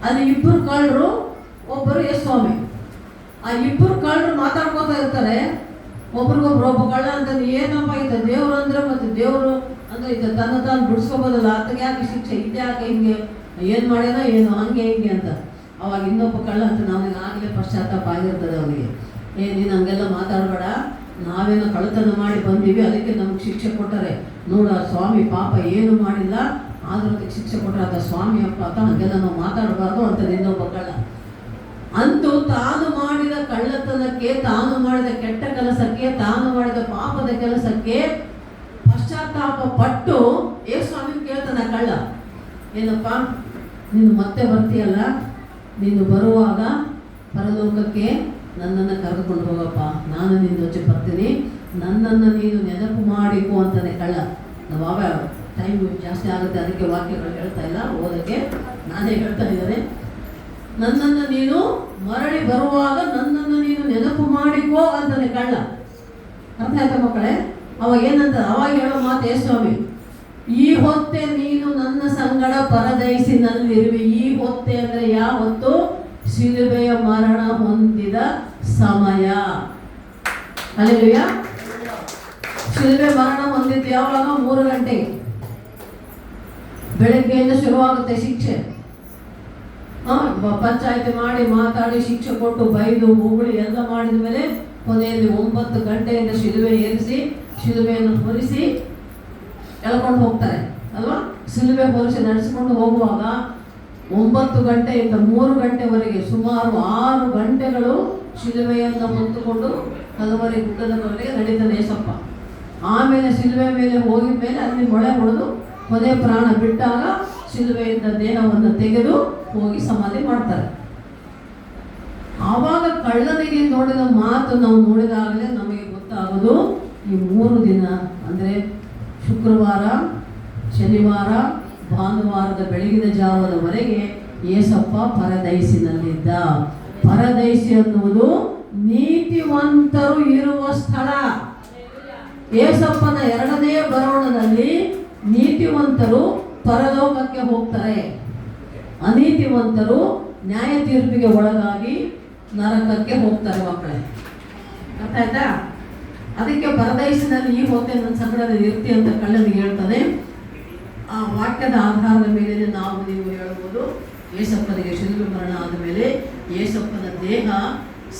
ಅಲ್ಲಿ 2 ಕಳ್ಳರು, ಒಬ್ಬರು ಯೇಸು ಸ್ವಾಮಿ. ಆ 2 ಕಳ್ಳರು ಮಾತಾಡ್ಕೋತಾ ಇರ್ತಾರೆ ಒಬ್ರಿಗೊಬ್ರು. ಒಬ್ಬ ಕಳ್ಳ ಅಂತ, ಏನಪ್ಪ ಇದ್ದ ದೇವ್ರು ಅಂದ್ರೆ, ಮತ್ತೆ ದೇವ್ರು ಅಂದ್ರೆ ಇದ್ದ ತನ್ನ ತಾನು ಬಿಡಿಸ್ಕೋಬೋದಲ್ಲ, ಆತಗೆ ಯಾಕೆ ಶಿಕ್ಷೆ, ಇದ್ದೆ ಯಾಕೆ ಹಿಂಗೆ, ಏನ್ ಮಾಡ್ಯಾನ ಏನು, ಹಂಗೆ ಹಿಂಗೆ ಅಂತ. ಅವಾಗ ಇನ್ನೊಬ್ಬ ಕಳ್ಳ ಅಂತ, ನಾವೀಗ ಆಗಲೇ ಪಶ್ಚಾತ್ತಾಪ ಆಗಿರ್ತದೆ ಅವನಿಗೆ. ನೀನು ಹಂಗೆಲ್ಲ ಮಾತಾಡಬೇಡ, ನಾವೇನೋ ಕಳ್ಳತನ ಮಾಡಿ ಬಂದೀವಿ, ಅದಕ್ಕೆ ನಮ್ಗೆ ಶಿಕ್ಷೆ ಕೊಟ್ಟರೆ. ನೋಡ, ಸ್ವಾಮಿ ಪಾಪ ಏನು ಮಾಡಿಲ್ಲ, ಆದ್ರೂ ಅದಕ್ಕೆ ಶಿಕ್ಷೆ ಕೊಟ್ಟರೆ, ಅದ ಸ್ವಾಮಿ ಅಪ್ಪ ಅಂತ ಹಂಗೆಲ್ಲ ನಾವು ಮಾತಾಡಬಾರ್ದು ಅಂತ ಇನ್ನೊಬ್ಬ ಕಳ್ಳ. ಅಂತೂ ತಾನು ಮಾಡಿದ ಕಳ್ಳತನಕ್ಕೆ, ತಾನು ಮಾಡಿದ ಕೆಟ್ಟ ಕೆಲಸಕ್ಕೆ, ತಾನು ಮಾಡಿದ ಪಾಪದ ಕೆಲಸಕ್ಕೆ ಪಶ್ಚಾತ್ತಾಪ ಪಟ್ಟು ಯೇಸು ಸ್ವಾಮಿ ಕೇಳ್ತಾನ ಕಳ್ಳ, ಏನಪ್ಪ ನೀನು ಮತ್ತೆ ಬರ್ತೀಯಲ್ಲ, ನೀನು ಬರುವಾಗ ಪರಲೋಕಕ್ಕೆ ನನ್ನನ್ನು ಕರೆದುಕೊಂಡು ಹೋಗಪ್ಪ, ನಾನು ನಿನ್ನ ಜೊತೆ ಬರ್ತೀನಿ, ನನ್ನನ್ನು ನೀನು ನೆನಪು ಮಾಡಿಕೋ ಅಂತಾನೆ ಕಳ್ಳ. ನಾವು ಟೈಮ್ ಜಾಸ್ತಿ ಆಗುತ್ತೆ, ಅದಕ್ಕೆ ವಾಕ್ಯಗಳು ಹೇಳ್ತಾ ಇಲ್ಲ, ಓದಕ್ಕೆ ನಾನೇ ಹೇಳ್ತಾ ಇದ್ದೇನೆ. ನನ್ನನ್ನು ನೀನು ಮರಳಿ ಬರುವಾಗ ನನ್ನನ್ನು ನೀನು ನೆನಪು ಮಾಡಿಕೋ ಅಂತಾನೆ ಕಳ್ಳ. ಅರ್ಥ ಆಯ್ತಾ ಮಕ್ಕಳೇ? ಅವಾಗ ಏನಂತ, ಅವಾಗ ಹೇಳೋ ಮಾತು ಯೇಸು ಸ್ವಾಮಿ, ಈ ಹೊತ್ತೆ ನೀನು ನನ್ನ ಸಂಗಡ ಪರದೈಸಿನಲ್ಲಿರುವೆ. ಈ ಹೊತ್ತೆ ಅಂದ್ರೆ ಯಾವ ಹೊತ್ತು? ಶಿಲುಬೆಯ ಮರಣ ಹೊಂದಿದ ಸಮಯ. ಅಲ್ಲೆಲ್ಲೂಯಾ. ಶಿಲುಬೆ ಮರಣ ಹೊಂದಿದ್ದು ಯಾವಾಗ? 3 ಗಂಟೆಗೆ ಬೆಳಗ್ಗೆಯಿಂದ ಶುರುವಾಗುತ್ತೆ ಶಿಕ್ಷೆ. ಪಂಚಾಯತಿ ಮಾಡಿ ಮಾತಾಡಿ ಶಿಕ್ಷೆ ಕೊಟ್ಟು ಬೈದು ಹೊಗಳಿ ಎಲ್ಲ ಮಾಡಿದ ಮೇಲೆ ಕೊನೆಯಲ್ಲಿ 9 ಗಂಟೆಯಿಂದ ಶಿಲುಬೆ ಏರಿಸಿ ಶಿಲುಬೆಯನ್ನು ಹೊರಿಸಿ ಎಳ್ಕೊಂಡು ಹೋಗ್ತಾರೆ ಅಲ್ವಾ? ಶಿಲುಬೆ ಹೊರಿಸಿ ನಡೆಸಿಕೊಂಡು ಹೋಗುವಾಗ 9 ಗಂಟೆಯಿಂದ 3 ಗಂಟೆವರೆಗೆ ಸುಮಾರು 6 ಗಂಟೆಗಳು ಶಿಲುಬೆಯನ್ನು ಹೊತ್ತುಕೊಂಡು ಕಲವರಿ ಗುಡ್ಡದ ಕಡೆಗೆ ನಡೀತಾನೆ ಯೇಸಪ್ಪ. ಆಮೇಲೆ ಶಿಲುವೆ ಮೇಲೆ ಹೋಗಿದ ಮೇಲೆ ಅಲ್ಲಿ ಮೊಳೆ ಹೊಡೆದು ಕೊನೆ ಪ್ರಾಣ ಬಿಟ್ಟಾಗ ಶಿಲುವೆಯಿಂದ ದೇಹವನ್ನು ತೆಗೆದು ಹೋಗಿ ಸಮಾಧಿ ಮಾಡ್ತಾರೆ. ಆವಾಗ ಕಳ್ಳನಿಗೆ ನೋಡಿದ ಮಾತು ನಾವು ನೋಡಿದಾಗಲೇ ನಮಗೆ ಗೊತ್ತಾಗೋದು, ಈ 3 ದಿನ ಅಂದರೆ ಶುಕ್ರವಾರ, ಶನಿವಾರ, ಭಾನುವಾರದ ಬೆಳಗಿನ ಜಾವದವರೆಗೆ ಯೇಸಪ್ಪ ಪರದೈಸಿನಲ್ಲಿದ್ದ. ಪರದೈಸಿ ಅನ್ನುವುದು ನೀತಿವಂತರು ಇರುವ ಸ್ಥಳ. ಯೇಸಪ್ಪನ 2ನೇ ಬರೋಣದಲ್ಲಿ ನೀತಿವಂತರು ಪರಲೋಕಕ್ಕೆ ಹೋಗ್ತಾರೆ, ಅನೀತಿವಂತರು ನ್ಯಾಯ ತೀರ್ಪಿಗೆ ಒಳಗಾಗಿ ನರಕಕ್ಕೆ ಹೋಗ್ತಾರೆ. ಮಕ್ಕಳೇ, ಅರ್ಥ ಆಯ್ತಾ? ಅದಕ್ಕೆ ಪರದೈಸಿನಲ್ಲಿ ಈ ಹೊತ್ತೆ ನನ್ನ ಸಂಗಡದಲ್ಲಿ ಇರ್ತಿ ಅಂತ ಕಳ್ಳನಿಗೆ ಹೇಳ್ತಾನೆ. ಆ ವಾಕ್ಯದ ಆಧಾರದ ಮೇಲೆ ನಾವು ನೀವು ಹೇಳ್ಬೋದು, ಯೇಸಪ್ಪನಿಗೆ ಶಿಲುಬೆ ಮರಣ ಆದ ಮೇಲೆ ಯೇಸಪ್ಪನ ದೇಹ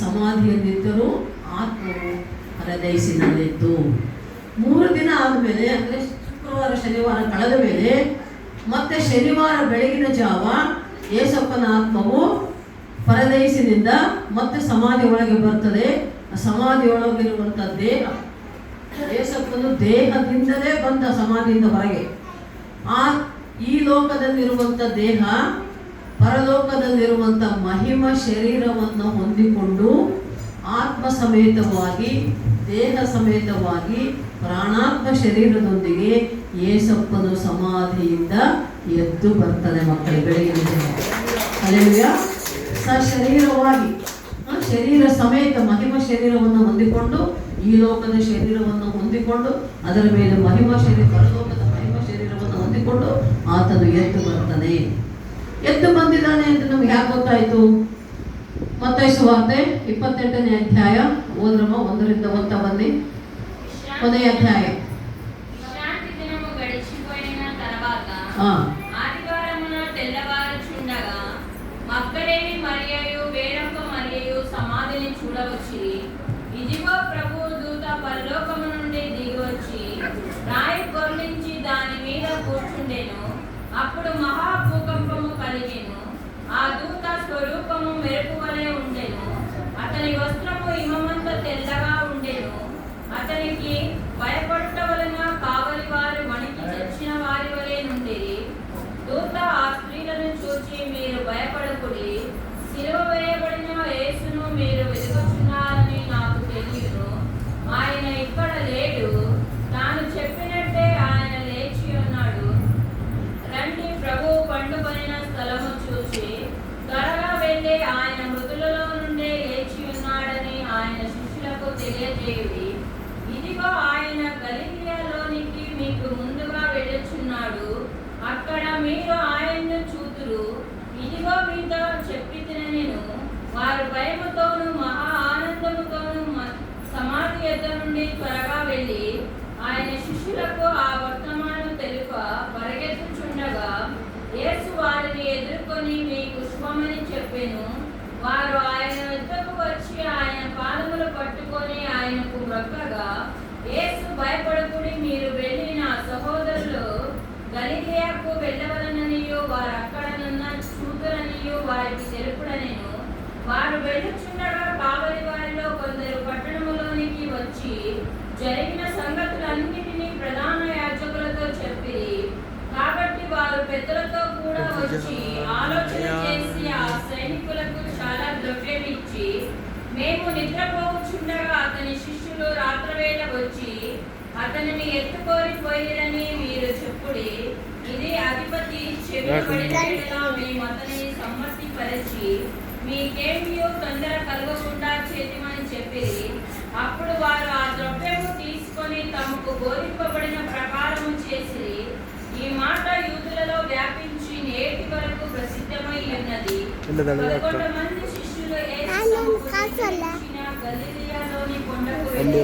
ಸಮಾಧಿಯಲ್ಲಿದ್ದರೂ ಆತ್ಮವು ಪರದೈಸಿನಲ್ಲಿತ್ತು. 3 ದಿನ ಆದಮೇಲೆ ಅಂದರೆ ಶುಕ್ರವಾರ ಶನಿವಾರ ಕಳೆದ ಮೇಲೆ ಮತ್ತೆ ಶನಿವಾರ ಬೆಳಗಿನ ಜಾವ ಯೇಸಪ್ಪನ ಆತ್ಮವು ಪರದೈಸಿನಿಂದ ಮತ್ತೆ ಸಮಾಧಿ ಒಳಗೆ ಬರ್ತದೆ. ಸಮಾಧಿಯೊಳಗಿರುವಂಥ ದೇಹ, ಯೇಸಪ್ಪನು ದೇಹದಿಂದಲೇ ಬಂದ ಸಮಾಧಿಯಿಂದ ಹೊರಗೆ. ಈ ಲೋಕದಲ್ಲಿರುವಂಥ ದೇಹ ಪರಲೋಕದಲ್ಲಿರುವಂಥ ಮಹಿಮ ಶರೀರವನ್ನು ಹೊಂದಿಕೊಂಡು ಆತ್ಮ ಸಮೇತವಾಗಿ, ದೇಹ ಸಮೇತವಾಗಿ, ಪ್ರಾಣಾತ್ಮ ಶರೀರದೊಂದಿಗೆ ಯೇಸಪ್ಪನು ಸಮಾಧಿಯಿಂದ ಎದ್ದು ಬರ್ತಾನೆ. ಮಕ್ಕಳು ಬೆಳಗಿನ ಜಾವ ಹಲ್ಲೆಲೂಯಾ. ಸಶರೀರವಾಗಿ, ಶರೀರ ಸಮೇತ ಮಹಿಮ ಶರೀರವನ್ನು ಹೊಂದಿಕೊಂಡು, ಈ ಲೋಕದ ಶರೀರವನ್ನು ಹೊಂದಿಕೊಂಡು, ಅದರ ಮೇಲೆ ಮಹಿಮ ಶರೀರ, ಪರಲೋಕದ ಮಹಿಮ ಶರೀರವನ್ನು ಹೊಂದಿಕೊಂಡು ಆತನು ಎದ್ದು ಬರ್ತಾನೆ. ಎದ್ದು ಬಂದಿದ್ದಾನೆ ಅಂತ ನಮ್ಗೆ ಯಾಕೆ ಗೊತ್ತಾಯಿತು? ಮತ್ತಾಯ ಸುವಾರ್ತೆ 28ನೇ ಅಧ್ಯಾಯ ಓದ್ರಮ್ಮ, 1ರಿಂದ ಓದ್ತಾ ಬನ್ನಿ. ಕೊನೆಯ ಅಧ್ಯಾಯ. ఆదివారమున తెల్లవారుచుండగా మగ్దలేని మరియయు వేరొక మరియయు సమాధిని చూడవచ్చిరి. ఇదిగో ప్రభువు దూత పరలోకము నుండి దిగివచ్చి రాయి పొర్లించి దాని మీద కూర్చుండెను. అప్పుడు మహా భూకంపము కలిగెను. ఆ దూత స్వరూపము మెరుపు వలె ఉండెను. అతని వస్త్రము హిమమంత తెల్లగా ఉండెను. అతనికి భయపడుట వలన కావలి వారు వణికి చచ్చిన వారి వలె నుండిరి. దూత ఆ స్త్రీలను చూచి, మీరు భయపడకుడి, సిలువ వేయబడిన యేసును మీరు వెతుకుచున్నారని నాకు తెలియను. ఆయన ఇక్కడ లేడు, తాను చెప్పినట్టే ఆయన లేచి ఉన్నాడు. రండి, ప్రభువు పండుకొనిన స్థలము చూసి త్వరగా వెళ్ళి ఆయన మృతులలో నుండే లేచి ఉన్నాడని ఆయన శిష్యులకు తెలియజేయుడి. ఇదిగో ఆయన గలిలయలోనికి మీకు ముందుగా వెళ్ళుచున్నాడు, అక్కడ మీరు ఆయన్ను చూతురు. ఇదిగో మీతో చెప్పితినెను. వారు భయముతోను మహా ఆనందముతోను సమాధి యొద్ద నుండి త్వరగా వెళ్ళి ఆయన శిష్యులకు ఆ వర్తమానం తెలుప పరిగెత్తుచుండగా యేసు వారిని ఎదుర్కొని, మీకు శుభమని చెప్పెను. వారు ఆయన వద్దకు వచ్చి ఆయన పాదములు పట్టుకొని ఆయనకు మొక్కగా, యేసు భయపడకుడి, మీరు వెళ్ళి నా సహోదరులు గలిలయకు వెళ్ళవలననియు వారు అక్కడనున్న చూతురనియు వారికి తెలుపుడనెను. వారు వెళ్ళుచుండగా కావలి వారిలో కొందరు పట్టణములోనికి వచ్చి జరిగిన సంగతులన్నిటినీ ప్రధాన యాజకులతో చెప్పిరి. కాబట్టి వారు పెద్దలతో కూడా వచ్చి ఆలోచన చేసి ఆ సైనికులకు చాలా ద్రవ్యమిచ్చి, మేము నిద్రపోవచ్చుండగా అతని శిష్యులు రాత్రవేళ వచ్చి అతనిని ఎత్తుకొని పోయిరని మీరు చెప్పుడి. ఇది అధిపతి చెవినబడినట్లుగా మేము అతనిని సమ్మతిపరచి మీకేమియో తొందర కలగకుండా చేతిమని చెప్పిరి. అప్పుడు వారు ఆ ద్రవ్యము తీసుకొని తమకు బోధింపబడిన ప్రకారము చేసిరి. ఈ మాట యూదులలో వ్యాపించి నేటి వరకు ప్రసిద్ధమై ఉన్నది. 11 మంది శిష్యులు గలిలయలోని కొండకు వెళ్ళి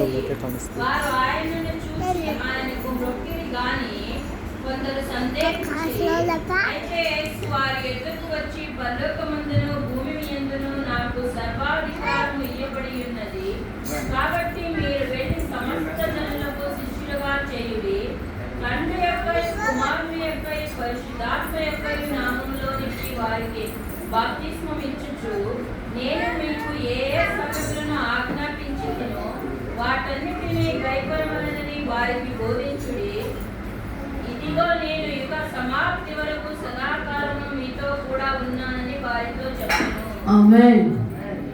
వారు ఆయనను చూసి ఆయనకు మొక్కిరి గాని కొందరు సందేహించి, అయితే యేసు వారి ఎదురుకు వచ్చి, పరలోకమందును భూమి యందును నాకు సర్వాధికారం ఇయ్యబడి ఉన్నది. కాబట్టి మీరు వెళ్ళి సమస్త జనులకు శిష్యులుగా చేయుడి. తండ్రి యొక్క, కుమారుని యొక్క, పరిశుద్ధాత్మ యొక్క నామములోనికి వారికి బాప్తిస్మం ఇచ్చుచు, నేను మీకు ఏ ఏ సంగతులను ఆజ్ఞాపించినో వాటన్నిటినీ గైకొనవలెనని వారితో వారికి బోధించుడి. ఇదిగో నేను యుగ సమాప్తి వరకు సదాకాలము మీతో కూడా ఉన్నానని ವಾರಿతో చెప్పాను. ಆಮೆನ್.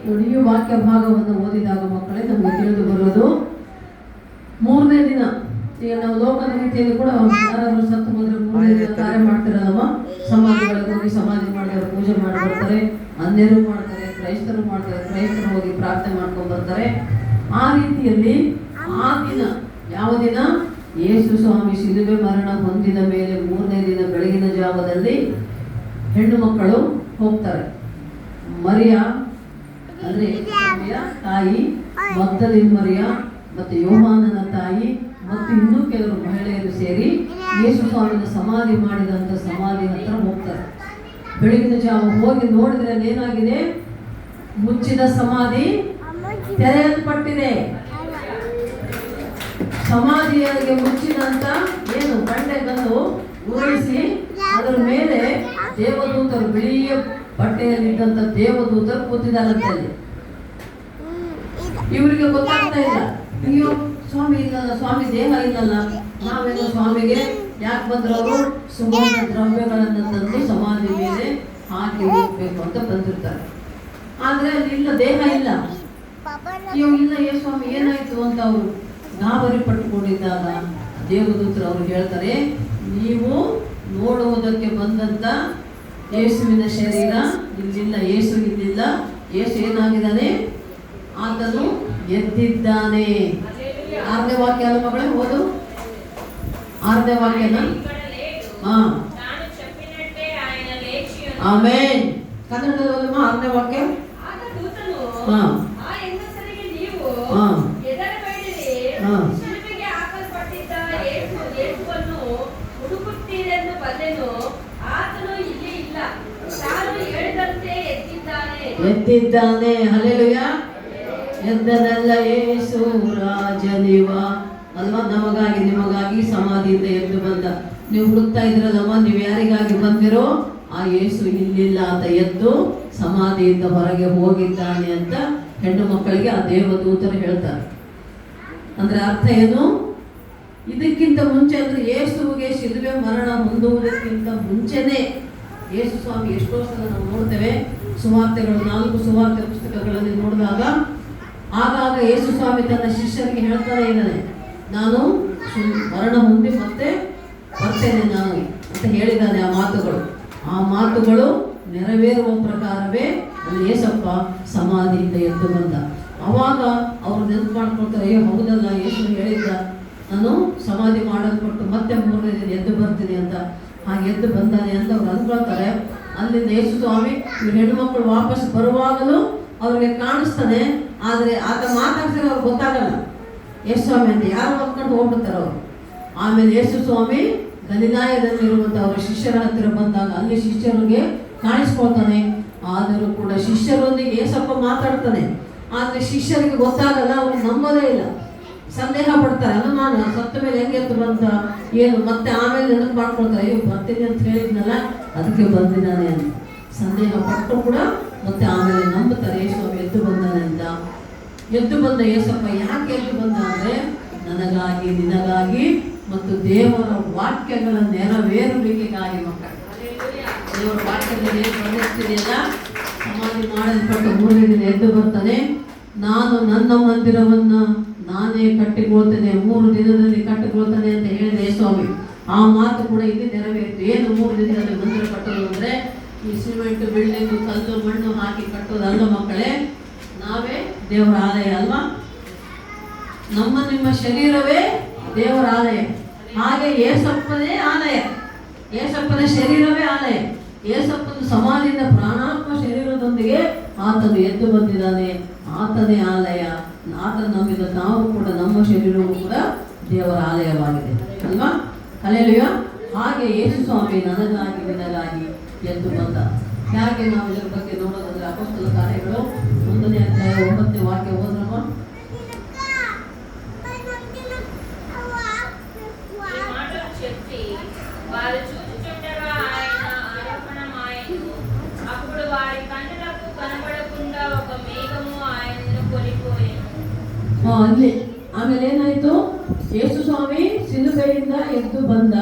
ನೋಡಿ, ಈ ವಾಕ್ಯ ಭಾಗವನ್ನು ಓದಿದಾಗ ಮಕ್ಕಳೇ ನಮಗೆ ತಿಳಿದು ಬರೋದು ಮೂರನೇ ದಿನ. ಈಗ ನಾವು ಲೋಕದ ರೀತಿಯಲ್ಲಿ ಕೂಡ ಯಾರಾದ್ರೂ ಸತ್ತು ಹೋದ್ರೆ ಮೂರನೇ ದಿನ ಕಾರ್ಯ ಮಾಡ್ತಿರಲ್ಲಮ್ಮ. ಸಮಾಧಿಗಳಿಗೆ ಹೋಗಿ ಸಮಾಧಿ ಮಾಡಿದವರು ಪೂಜೆ ಮಾಡಿ ಬರ್ತಾರೆ, ಅನ್ಯರು ಮಾಡ್ತಾರೆ, ಕ್ರೈಸ್ತರು ಮಾಡ್ತಾರೆ, ಕ್ರೈಸ್ತರು ಹೋಗಿ ಪ್ರಾರ್ಥನೆ ಮಾಡ್ಕೊಂಡು ಬರ್ತಾರೆ. ಆ ರೀತಿಯಲ್ಲಿ ಆ ದಿನ ಯಾವ ದಿನ? ಯೇಸು ಸ್ವಾಮಿ ಶಿಲುಬೆ ಮರಣ ಹೊಂದಿದ ಮೇಲೆ ಮೂರನೇ ದಿನ ಬೆಳಗಿನ ಜಾವದಲ್ಲಿ ಹೆಣ್ಣು ಮಕ್ಕಳು ಹೋಗ್ತಾರೆ. ಮರಿಯ ಅಂದ್ರೆ ಸ್ವಾಮಿಯ ತಾಯಿ, ಮಗ್ದಲಿನ್ ಮರಿಯ ಮತ್ತು ಯೋಹಾನನ ತಾಯಿ ಮತ್ತು ಇನ್ನೂ ಕೆಲವರು ಮಹಿಳೆಯರು ಸೇರಿ ಯೇಸು ಸ್ವಾಮಿನ ಸಮಾಧಿ ಮಾಡಿದಂಥ ಸಮಾಧಿ ಹತ್ರ ಹೋಗ್ತಾರೆ. ಬೆಳಗಿನ ಜಾವ ಹೋಗಿ ನೋಡಿದ್ರೆ ಏನಾಗಿದೆ? ಮುಚ್ಚಿದ ಸಮಾಧಿ ತೆರೆಯಲ್ಪಟ್ಟಿದೆ. ಸಮಾಧಿಯಲ್ಲಿ ಮುಚ್ಚಿದಂತ ಏನು ಬಂಡೆಗಳನ್ನು ಉರುಳಿಸಿ ಅದರ ಮೇಲೆ ದೇವದೂತರು, ಬಿಳಿಯ ಬಟ್ಟೆಯಲ್ಲಿದ್ದಂತ ದೇವದೂತರು ಕೂತಿದ್ದಾರಂತೆ. ಇವರಿಗೆ ಗೊತ್ತಾಗ್ತಾ ಇಲ್ಲ, ಅಯ್ಯೋ ಸ್ವಾಮಿ ಇಲ್ಲಲ್ಲ, ಸ್ವಾಮಿ ದೇಹ ಇಲ್ಲಲ್ಲ, ನಾವೇನು ಸ್ವಾಮಿಗೆ ಯಾಕೆ ಬಂದ್ರವರು? ಸುಗಂಧ ದ್ರವ್ಯಗಳನ್ನು ತಂದು ಸಮಾಧಿ ಮೇಲೆ ಹಾಕಿ ಹೋಗ್ಬೇಕು ಅಂತ ಬಂದಿರ್ತಾರೆ. ಆದ್ರೆ ಅಲ್ಲಿ ಇಲ್ಲ, ದೇಹ ಇಲ್ಲ. ಅಯ್ಯೋ ಇಲ್ಲ, ಸ್ವಾಮಿ ಏನಾಯ್ತು ಅಂತ ಅವರು ಗಾಬರಿ ಪಟ್ಟುಕೊಂಡಿದ್ದಾಗ ದೇವದೂತರು ಅವರು ಹೇಳ್ತಾರೆ, ನೀವು ನೋಡುವುದಕ್ಕೆ ಬಂದಂತ ಯೇಸುವಿನ ಶರೀರ ಇಲ್ಲಿಲ್ಲ, ಯೇಸು ಇಲ್ಲಿಲ್ಲ. ಯೇಸು ಏನಾಗಿದ್ದಾನೆ? ಆತನು ಎದ್ದಿದ್ದಾನೆ. 6ನೇ ವಾಕ್ಯ ಅಲ್ಲ ಮಗಳೇ, ಓದು 6ನೇ ವಾಕ್ಯನ. ಆಮೆನ್. ಕನ್ನಡದಲ್ಲಿ 6ನೇ ವಾಕ್ಯ. ಎದ್ದಿದ್ದಾನೆ. ಹಲ್ಲೆಲೂಯಾ. ಎದ್ದನಲ್ಲ ಯೇಸು ರಾಜನಿವ ಅಲ್ವಾ? ನಮಗಾಗಿ ನಿಮಗಾಗಿ ಸಮಾಧಿಯಿಂದ ಎದ್ದು ಬಂದ. ನೀವು ಹುಡುಕ್ತಾ ಇದ್ರಲ್ಲಮ್ಮ, ನೀವು ಯಾರಿಗಾಗಿ ಬಂದಿರೋ? ಆ ಯೇಸು ಇಲ್ಲಿಲ್ಲ ಅಂತ ಎದ್ದು ಸಮಾಧಿಯಿಂದ ಹೊರಗೆ ಹೋಗಿದ್ದಾನೆ ಅಂತ ಹೆಣ್ಣು ಮಕ್ಕಳಿಗೆ ಆ ದೇವದೂತರು ಹೇಳ್ತಾರೆ. ಅಂದ್ರೆ ಅರ್ಥ ಏನು? ಇದಕ್ಕಿಂತ ಮುಂಚೆ ಅಂದ್ರೆ ಯೇಸುವಿಗೆ ಶಿಲುಬೆ ಮರಣ ಹೊಂದುವುದಕ್ಕಿಂತ ಮುಂಚೆನೆ ಯೇಸು ಸ್ವಾಮಿ ಎಷ್ಟೋ ಸಲ ನಾವು ನೋಡ್ತೇವೆ ಸುವಾರ್ತೆಗಳು, 4 ಸುವಾರ್ತೆ ಪುಸ್ತಕಗಳಲ್ಲಿ ನೋಡಿದಾಗ ಆಗಾಗ ಯೇಸು ಸ್ವಾಮಿ ತನ್ನ ಶಿಷ್ಯರಿಗೆ ಹೇಳ್ತಾನೆ ಇದ್ದಾನೆ, ನಾನು ಮರಣ ಹೊಂದಿ ಮತ್ತೆ ಬರ್ತೇನೆ ನಾನು ಅಂತ ಹೇಳಿದ್ದಾನೆ. ಆ ಮಾತುಗಳು ನೆರವೇರುವ ಪ್ರಕಾರವೇ ಅಲ್ಲಿ ಯೇಸಪ್ಪ ಸಮಾಧಿಯಿಂದ ಎದ್ದು ಬಂದ. ಅವಾಗ ಅವ್ರು ನೆನಪು ಮಾಡ್ಕೊಳ್ತಾರೆ, ಅಯ್ಯೋ ಹೌದಲ್ಲ, ಯೇಸು ಹೇಳಿದ್ದ ನಾನು ಸಮಾಧಿ ಮಾಡಲ್ಪಟ್ಟು ಮತ್ತೆ 3ನೇ ದಿನ ಎದ್ದು ಬರ್ತೀನಿ ಅಂತ. ಹಾಗೆ ಎದ್ದು ಬಂದಾನೆ ಅಂತ ಅವ್ರು ಅಂದ್ಕೊಳ್ತಾರೆ. ಅಲ್ಲಿಂದ ಯೇಸು ಸ್ವಾಮಿ ಇವ್ರು ಹೆಣ್ಮಕ್ಳು ವಾಪಸ್ ಬರುವಾಗಲೂ ಅವ್ರಿಗೆ ಕಾಣಿಸ್ತಾನೆ. ಆದರೆ ಆತ ಮಾತಾಡ್ತಾರೆ, ಅವ್ರಿಗೆ ಗೊತ್ತಾಗಲ್ಲ ಯೇಸು ಸ್ವಾಮಿ ಅಂತ. ಯಾರು ಅಂದ್ಕೊಂಡು ಹೋಗ್ಬಿಡ್ತಾರೆ ಅವರು. ಆಮೇಲೆ ಯೇಸು ಸ್ವಾಮಿ ಗಲಿಲಾಯದಲ್ಲಿರುವಂಥ ಅವರ ಶಿಷ್ಯರ ಹತ್ತಿರ ಬಂದಾಗ ಅಲ್ಲಿ ಶಿಷ್ಯರಿಗೆ ಕಾಣಿಸ್ಕೊಳ್ತಾನೆ. ಆದರೂ ಕೂಡ ಶಿಷ್ಯರೊಂದಿಗೆ ಯೇಸಪ್ಪ ಮಾತಾಡ್ತಾನೆ. ಆದರೆ ಶಿಷ್ಯರಿಗೆ ಗೊತ್ತಾಗಲ್ಲ, ಅವ್ರಿಗೆ ನಂಬೋದೇ ಇಲ್ಲ, ಸಂದೇಹ ಪಡ್ತಾರೆ. ಅನುಮಾನ, ಸತ್ತ ಮೇಲೆ ಹೆಂಗೆ ಎದ್ದು ಬಂತ ಏನು? ಮತ್ತೆ ಆಮೇಲೆ ನೆನಪು ಮಾಡ್ಕೊಳ್ತಾರೆ, ಅಯ್ಯೋ ಬರ್ತೀನಿ ಅಂತ ಹೇಳಿದ್ನಲ್ಲ, ಅದಕ್ಕೆ ಬಂದಿದ್ದಾನೆ ಅಂತ ಸಂದೇಹ ಪಟ್ಟು ಕೂಡ ಮತ್ತೆ ಆಮೇಲೆ ನಂಬುತ್ತಾರೆ ಯೇಸು ಎದ್ದು ಬಂದಾನೆ ಅಂತ. ಎದ್ದು ಬಂದ ಯೇಸಪ್ಪ ಯಾಕೆ ಎದ್ದು ಬಂದ ಅಂದರೆ ನನಗಾಗಿ, ನಿನಗಾಗಿ ಮತ್ತು ದೇವರ ವಾಕ್ಯಗಳ ನೆರವೇರುವಿಕೆಗಾಗಿ. ಮಕ್ಕಳು, ದೇವರ ವಾಕ್ಯದಲ್ಲಿ ಏನು ಬರೆಸ್ತಿದೆಯಲ್ಲ, ಸಮಾಧಿ ಮಾಡಲ್ಪಟ್ಟು 3ನೇ ದಿನ ಎದ್ದು ಬರ್ತಾನೆ. ನಾನು ನನ್ನ ಮಂದಿರವನ್ನು ನಾನೇ ಕಟ್ಟಿಕೊಳ್ತೇನೆ, 3 ದಿನದಲ್ಲಿ ಕಟ್ಟಿಕೊಳ್ತಾನೆ ಅಂತ ಹೇಳಿದೆ ಸ್ವಾಮಿ. ಆ ಮಾತು ಕೂಡ ಇಲ್ಲಿ ನೆರವೇರಿತು. ಏನು 3 ದಿನದಲ್ಲಿ ಮಂದಿರ ಕಟ್ಟೋದು ಅಂದರೆ ಈ ಸಿಮೆಂಟ್, ಬಿಲ್ಡಿಂಗ್, ಕಲ್ಲು, ಮಣ್ಣು ಹಾಕಿ ಕಟ್ಟೋದಲ್ಲ ಮಕ್ಕಳೇ. ನಾವೇ ದೇವರ ಆಲಯ ಅಲ್ವಾ? ನಿಮ್ಮ ಶರೀರವೇ ದೇವರ ಆಲಯ. ಹಾಗೆ ಏಸಪ್ಪನೇ ಆಲಯ, ಏಸಪ್ಪನ ಶರೀರವೇ ಆಲಯ. ಏಸಪ್ಪನ ಸಮಾಧಿಯಿಂದ ಪ್ರಾಣಾತ್ಮ ಶರೀರದೊಂದಿಗೆ ಆತನು ಎದ್ದು ಬಂದಿದ್ದಾನೆ. ಆತನೇ ಆಲಯ. ಆತನ ನಂಬಿದ ನಾವು ಕೂಡ, ನಮ್ಮ ಶರೀರವೂ ಕೂಡ ದೇವರ ಆಲಯವಾಗಿದೆ ಅಲ್ವಾ? ಹಲ್ಲೆಲೂಯಾ. ಹಾಗೆ ಯೇಸು ಸ್ವಾಮಿ ನನಗಾಗಿ, ನಿನಗಾಗಿ ಎದ್ದು ಬಂದ. ಹೇಗೆ ನಾವು ಇದರ ಬಗ್ಗೆ ನೋಡೋದಾದ್ರೆ ಅಪೊಸ್ತಲ ಕಾರ್ಯಗಳು 1ನೇ ಅಧ್ಯಾಯ 9ನೇ ವಾಕ್ಯ ಓದ್ರಮ್ಮ. ಅಲ್ಲಿ ಆಮೇಲೆ ಏನಾಯ್ತು? ಯೇಸು ಸ್ವಾಮಿ ಶಿಲುಬೆಯಿಂದ ಎದ್ದು ಬಂದ,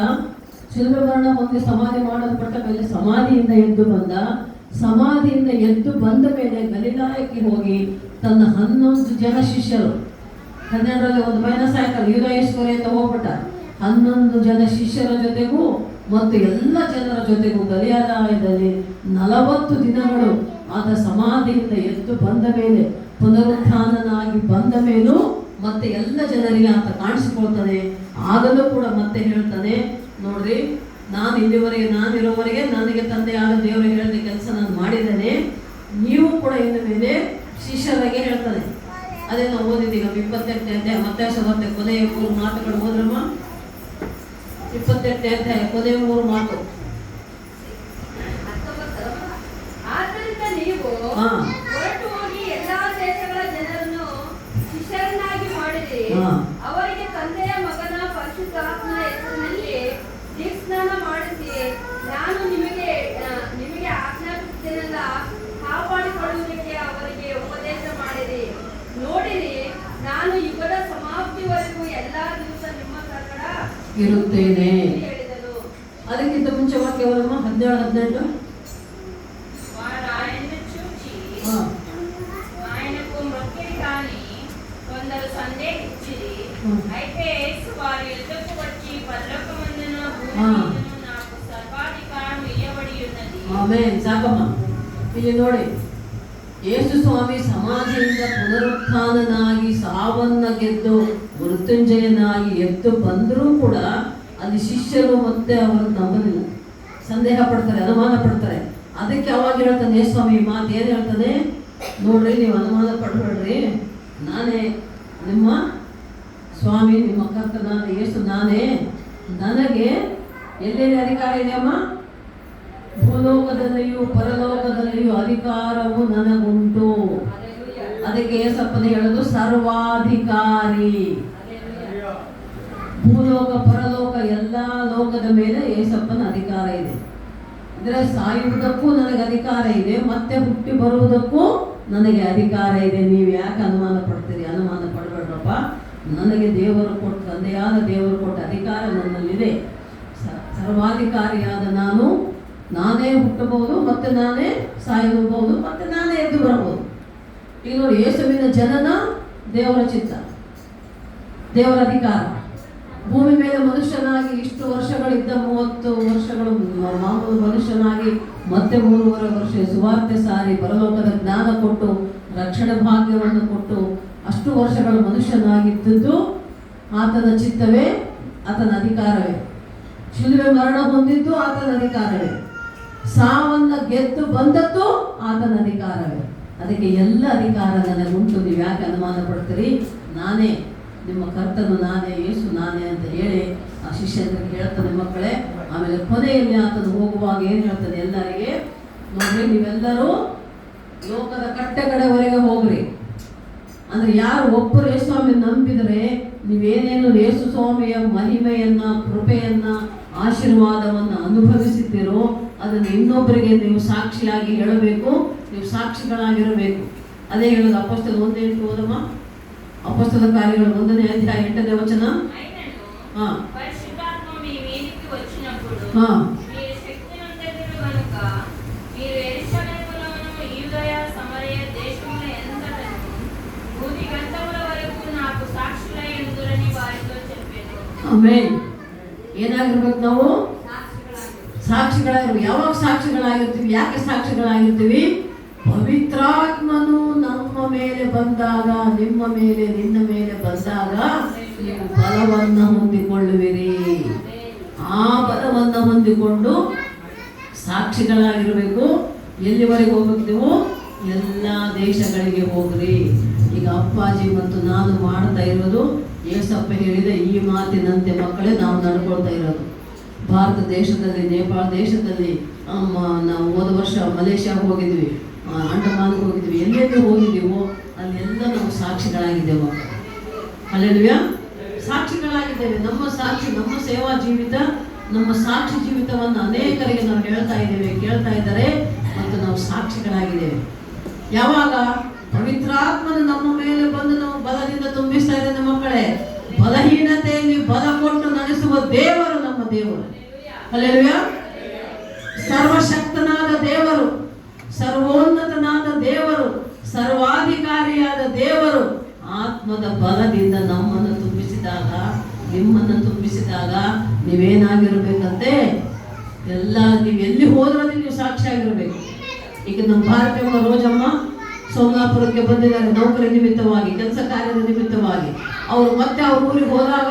ಶಿಲುಬೆ ಮರಣ ಹೊಂದಿ ಸಮಾಧಿ ಮಾಡಲ್ಪಟ್ಟ ಮೇಲೆ ಸಮಾಧಿಯಿಂದ ಎದ್ದು ಬಂದ. ಸಮಾಧಿಯಿಂದ ಎದ್ದು ಬಂದ ಮೇಲೆ ಗಲಿಲಾಯಕ್ಕೆ ಹೋಗಿ ತನ್ನ 11 ಜನ ಶಿಷ್ಯರು, 12ರಲ್ಲಿ ಒಂದು ಮೈನಸ್ ಆಯ್ತಲ್ಲ, ಯೂದಾಯಿಸ್ಕೋರಿ ಅಂತ ಹೋಗ್ಬಿಟ್ಟ. 11 ಜನ ಶಿಷ್ಯರ ಜೊತೆಗೂ ಮತ್ತು ಎಲ್ಲ ಜನರ ಜೊತೆಗೂ ಗಲಿಲಾಯದಲ್ಲಿ 40 ದಿನಗಳು ಆತ ಸಮಾಧಿಯಿಂದ ಎದ್ದು ಬಂದ ಮೇಲೆ, ಪುನರುತ್ಥಾನನಾಗಿ ಬಂದ ಮೇಲೂ ಮತ್ತೆ ಎಲ್ಲ ಜನರಿಗೆ ಆತ ಕಾಣಿಸಿಕೊಳ್ತಾನೆ. ಆಗಲೂ ಕೂಡ ಮತ್ತೆ ಹೇಳ್ತಾನೆ, ನೋಡ್ರಿ, ನಾನಿರುವವರೆಗೆ ನನಗೆ ತಂದೆಯಾದ ದೇವರು ಹೇಳಿದ ಕೆಲಸ ನಾನು ಮಾಡಿದ್ದೇನೆ, ನೀವು ಕೂಡ ಇನ್ನು ಮೇಲೆ ಶಿಷ್ಯರಾಗಿ ಹೇಳ್ತಾನೆ. ಅದೇ ನಾವು ಓದಿದ್ದೀಗ 28ನೇ ಅಧ್ಯಾಯ ಮತ್ತಾಯ ಸುವಾರ್ತೆ ಕೊನೆಯ 3 ಮಾತುಗಳು ಓದ್ರಮ್ಮ. 28ನೇ ಅಧ್ಯಾಯ ಕೊನೆಯ 3 ಮಾತು. ಆದ್ದರಿಂದ ನೀವು ಹೊರಟು ಹೋಗಿ ಎಲ್ಲಾ ದೇಶಗಳ ಜನರನ್ನು ಶಿಷ್ಯರನ್ನಾಗಿ ಮಾಡಿರಿ, ಅವರಿಗೆ ತಂದೆಯ ಮಗನ ಪರಿಶುದ್ಧಾತ್ಮನ ಹೆಸರಿನಲ್ಲಿ ದೀಕ್ಷಾಸ್ನಾನ ಮಾಡಿಸಿ, ನಾನು ನಿಮಗೆ ಆಜ್ಞಾಪಿಸಿದ್ದನ್ನೆಲ್ಲ ಕಾಪಾಡಿಕೊಳ್ಳುವುದಕ್ಕೆ ಅವರಿಗೆ ಉಪದೇಶ ಮಾಡಿರಿ. ನೋಡಿರಿ, ನಾನು ಯುಗದ ಸಮಾಪ್ತಿವರೆಗೂ ಎಲ್ಲಾ ದಿವಸ ನಿಮ್ಮ ಸಂಗಡ ಇರುತ್ತೇನೆ ಹೇಳಿದನು. ಅದಕ್ಕಿಂತ ಮುಂಚೆ ವಾಕ್ಯವರಮ್ಮ 17-18. ఆయనను చూచి ఆయనకు మొక్కిరి కాని కొందరు సందేహించిరి. అయితే యేసు వారి యొద్దకు వచ్చి పరలోకమందున భూమియందును నాకు సర్వాధికారం ఇయ్యబడి ఉన్నది. ಆಮೆನ್. ಸಾಕಮ್ಮ. ಇಲ್ಲಿ ನೋಡಿ, ಯೇಸು ಸ್ವಾಮಿ ಸಮಾಧಿಯಿಂದ ಪುನರುತ್ಥಾನನಾಗಿ ಸಾವನ್ನ ಗೆದ್ದು ಮೃತ್ಯುಂಜಯನಾಗಿ ಎದ್ದು ಬಂದರೂ ಕೂಡ ಅಲ್ಲಿ ಶಿಷ್ಯರು ಮತ್ತೆ ಅವರು ನಂಬಲಿಲ್ಲ, ಸಂದೇಹ ಪಡ್ತಾರೆ, ಅನುಮಾನ ಪಡ್ತಾರೆ. ಅದಕ್ಕೆ ಅವಾಗ ಹೇಳ್ತಾನೆ ಸ್ವಾಮಿ ಮಾತು ಏನು ಹೇಳ್ತಾನೆ, ನೋಡ್ರಿ, ನೀವು ಅನುಮಾನ ಪಡಬೇಡ್ರಿ, ನಾನೇ ನಿಮ್ಮ ಸ್ವಾಮಿ, ನಿಮ್ಮ ಕರ್ತನಾದ ಯೇಸು ನಾನೇ. ನನಗೆ ಎಲ್ಲೆಲ್ಲಿ ಅಧಿಕಾರ ಇದೆಯಮ್ಮ? ಭೂಲೋಕದಲ್ಲಿಯೂ ಪರಲೋಕದಲ್ಲಿಯೂ ಅಧಿಕಾರವು ನನಗುಂಟು. ಅದಕ್ಕೆ ಏಸಪ್ಪನೇ ಹೇಳೋದು ಸರ್ವಾಧಿಕಾರಿ. ಭೂಲೋಕ ಪರಲೋಕ ಎಲ್ಲ ಲೋಕದ ಮೇಲೆ ಏಸಪ್ಪನ ಅಧಿಕಾರ ಇದೆ. ಅಂದರೆ ಸಾಯುವುದಕ್ಕೂ ನನಗೆ ಅಧಿಕಾರ ಇದೆ, ಮತ್ತೆ ಹುಟ್ಟಿ ಬರುವುದಕ್ಕೂ ನನಗೆ ಅಧಿಕಾರ ಇದೆ. ನೀವು ಯಾಕೆ ಅನುಮಾನ ಪಡ್ತೀರಿ? ಅನುಮಾನ ಪಡಬೇಡ್ರಪ್ಪ. ನನಗೆ ದೇವರು ಕೊಟ್ಟು, ತಂದೆಯಾದ ದೇವರು ಕೊಟ್ಟ ಅಧಿಕಾರ ನನ್ನಲ್ಲಿದೆ. ಸರ್ವಾಧಿಕಾರಿಯಾದ ನಾನೇ ಹುಟ್ಟಬಹುದು, ಮತ್ತೆ ನಾನೇ ಸಾಯಬಹುದು, ಮತ್ತೆ ನಾನೇ ಎದ್ದು ಬರಬಹುದು. ಈಗ ನೋಡಿ, ಯೇಸುವಿನ ಜನನ ದೇವರ ಚಿತ್ತ, ದೇವರ ಅಧಿಕಾರ. ಭೂಮಿ ಮೇಲೆ ಮನುಷ್ಯನಾಗಿ ಇಷ್ಟು ವರ್ಷಗಳಿದ್ದ, 30 ವರ್ಷಗಳು ಮಾಮೂಲು ಮನುಷ್ಯನಾಗಿ, ಮತ್ತೆ 3.5 ವರ್ಷ ಸುವಾರ್ತೆ ಸಾರಿ ಪರಲೋಕದ ಜ್ಞಾನ ಕೊಟ್ಟು ರಕ್ಷಣೆ ಭಾಗ್ಯವನ್ನು ಕೊಟ್ಟು ಅಷ್ಟು ವರ್ಷಗಳು ಮನುಷ್ಯನಾಗಿದ್ದುದು ಆತನ ಚಿತ್ತವೇ, ಆತನ ಅಧಿಕಾರವೇ. ಶಿಲುಬೆ ಮರಣ ಹೊಂದಿದ್ದು ಆತನ ಅಧಿಕಾರವೇ. ಸಾವನ್ನ ಗೆದ್ದು ಬಂದದ್ದು ಆತನ ಅಧಿಕಾರವೇ. ಅದಕ್ಕೆ ಎಲ್ಲ ಅಧಿಕಾರ ನನಗುಂಟು. ನೀವು ಯಾಕೆ ಅನುಮಾನ ಪಡ್ತೀರಿ? ನಾನೇ ನಿಮ್ಮ ಕರ್ತನು, ನಾನೇ ಯೇಸು ನಾನೇ ಅಂತ ಹೇಳಿ ಆ ಶಿಷ್ಯರಿಗೆ ಹೇಳ್ತಾನೆ ಮಕ್ಕಳೇ. ಆಮೇಲೆ ಕೊನೆಯಲ್ಲಿ ಆತನು ಹೋಗುವಾಗ ಏನು ಹೇಳ್ತಾನೆ ಎಲ್ಲರಿಗೆ, ನೋಡ್ರಿ, ನೀವೆಲ್ಲರೂ ಲೋಕದ ಕಟ್ಟೆಕಡೆವರೆಗೆ ಹೋಗ್ರಿ. ಅಂದ್ರೆ ಯಾರು ಒಬ್ಬರು ಯೇಸು ಸ್ವಾಮಿ ನಂಬಿದರೆ ನೀವೇನೇನು ಯೇಸು ಸ್ವಾಮಿಯ ಮಹಿಮೆಯನ್ನ, ಕೃಪೆಯನ್ನ, ಆಶೀರ್ವಾದವನ್ನ ಅನುಭವಿಸಿದ್ದೀರೋ ಅದನ್ನು ಇನ್ನೊಬ್ಬರಿಗೆ ನೀವು ಸಾಕ್ಷಿಯಾಗಿ ಹೇಳಬೇಕು, ನೀವು ಸಾಕ್ಷಿಗಳಾಗಿರಬೇಕು. ಅದೇ ಹೇಳೋದು ಅಪೊಸ್ತಲ 1:8 ಓದಮ್ಮ. ಅಪೊಸ್ತಲ ಕಾರ್ಯಗಳು 1ನೇ ಅಧ್ಯಾಯ 8ನೇ ವಚನ. పరిశుద్ధాత్మ మీ మీదికి వచ్చినప్పుడు మీరు శక్తినందెదరు గనుక మీరు యెరూషలేములోను యూదయ సమరయ దేశముల ఎంతటను భూమి గంటముల వరకు నాకు సాక్షులై ఉందురని వారితో చెప్పాను. ಆಮೆನ್. ಏನಾಗಿರ್ಬೇಕು ನಾವು? ಸಾಕ್ಷಿಗಳಾಗಿರ್ಬೇಕು. ಯಾವಾಗ ಸಾಕ್ಷಿಗಳಾಗಿರ್ತೀವಿ? ಯಾಕೆ ಸಾಕ್ಷಿಗಳಾಗಿರ್ತೀವಿ? ಪವಿತ್ರಾತ್ಮನು ನಮ್ಮ ಮೇಲೆ ಬಂದಾಗ, ನಿಮ್ಮ ಮೇಲೆ, ನಿನ್ನ ಮೇಲೆ ಬಂದಾಗ ನೀವು ಬಲವನ್ನು ಹೊಂದಿಕೊಳ್ಳುವಿರಿ. ಆ ಬಲವನ್ನು ಹೊಂದಿಕೊಂಡು ಸಾಕ್ಷಿಗಳಾಗಿರಬೇಕು. ಎಲ್ಲಿವರೆಗೆ ಹೋಗ್ಬೇಕು? ಎಲ್ಲ ದೇಶಗಳಿಗೆ ಹೋಗ್ರಿ. ಈಗ ಅಪ್ಪಾಜಿ ಮತ್ತು ನಾನು ಮಾಡ್ತಾ ಇರೋದು ಏಸಪ್ಪ ಹೇಳಿದ ಈ ಮಾತಿನಂತೆ ಮಕ್ಕಳೇ ನಾವು ನಡ್ಕೊಳ್ತಾ ಇರೋದು. ಭಾರತ ದೇಶದಲ್ಲಿ, ನೇಪಾಳ ದೇಶದಲ್ಲಿ, ನಾವು ಹೋದ ವರ್ಷ ಮಲೇಷ್ಯಾಗೆ ಹೋಗಿದ್ವಿ, ಅಂಡಮಾನ್ಗೆ ಹೋಗಿದ್ವಿ, ಎಲ್ಲೆಲ್ಲಿ ಹೋಗಿದ್ದೀವೋ ಅಲ್ಲೆಲ್ಲ ನಾವು ಸಾಕ್ಷಿಗಳಾಗಿದ್ದೇವೆ. ಹಲ್ಲೆಲೂಯಾ, ಸಾಕ್ಷಿಗಳಾಗಿದ್ದೇವೆ. ನಮ್ಮ ಸಾಕ್ಷಿ, ನಮ್ಮ ಸೇವಾ ಜೀವಿತ, ನಮ್ಮ ಸಾಕ್ಷಿ ಜೀವಿತವನ್ನು ಅನೇಕರಿಗೆ ನಾವು ಹೇಳ್ತಾ ಇದ್ದೇವೆ, ಕೇಳ್ತಾ ಇದ್ದಾರೆ, ಮತ್ತು ನಾವು ಸಾಕ್ಷಿಗಳಾಗಿದ್ದೇವೆ. ಯಾವಾಗ? ಪವಿತ್ರಾತ್ಮನು ನಮ್ಮ ಮೇಲೆ ಬಂದು ನಾವು ಬಲದಿಂದ ತುಂಬಿಸ್ತಾ ಇದ್ದೇನೆ ಮಕ್ಕಳೇ. ಬಲಹೀನತೆಯಲ್ಲಿ ಬಲ ಕೊಟ್ಟು ನಡೆಸುವ ದೇವರು ನಮ್ಮ ದೇವರು. ಹಲ್ಲೆಲೂಯಾ. ಸರ್ವಶಕ್ತನಾದ ದೇವರು, ಸರ್ವೋನ್ನತನಾದ ದೇವರು, ಸರ್ವಾಧಿಕಾರಿಯಾದ ದೇವರು ಆತ್ಮದ ಬಲದಿಂದ ನಮ್ಮನ್ನು ತುಂಬಿಸಿದಾಗ, ನಿಮ್ಮನ್ನು ತುಂಬಿಸಿದಾಗ ನೀವೇನಾಗಿರ್ಬೇಕಂತೆ? ನೀವು ಎಲ್ಲಿ ಹೋದ್ರಲ್ಲಿ ನೀವು ಸಾಕ್ಷಿಯಾಗಿರ್ಬೇಕು. ಈಗ ನಮ್ಮ ಭಾರತಮ್ಮ ರೋಜಮ್ಮ ಸೋಮನಾಪುರಕ್ಕೆ ಬಂದಿದ್ದಾರೆ ನೌಕರಿ ನಿಮಿತ್ತವಾಗಿ, ಕೆಲಸ ಕಾರ್ಯದ ನಿಮಿತ್ತವಾಗಿ. ಅವರು ಮತ್ತೆ ಅವ್ರ ಊರಿಗೆ ಹೋದಾಗ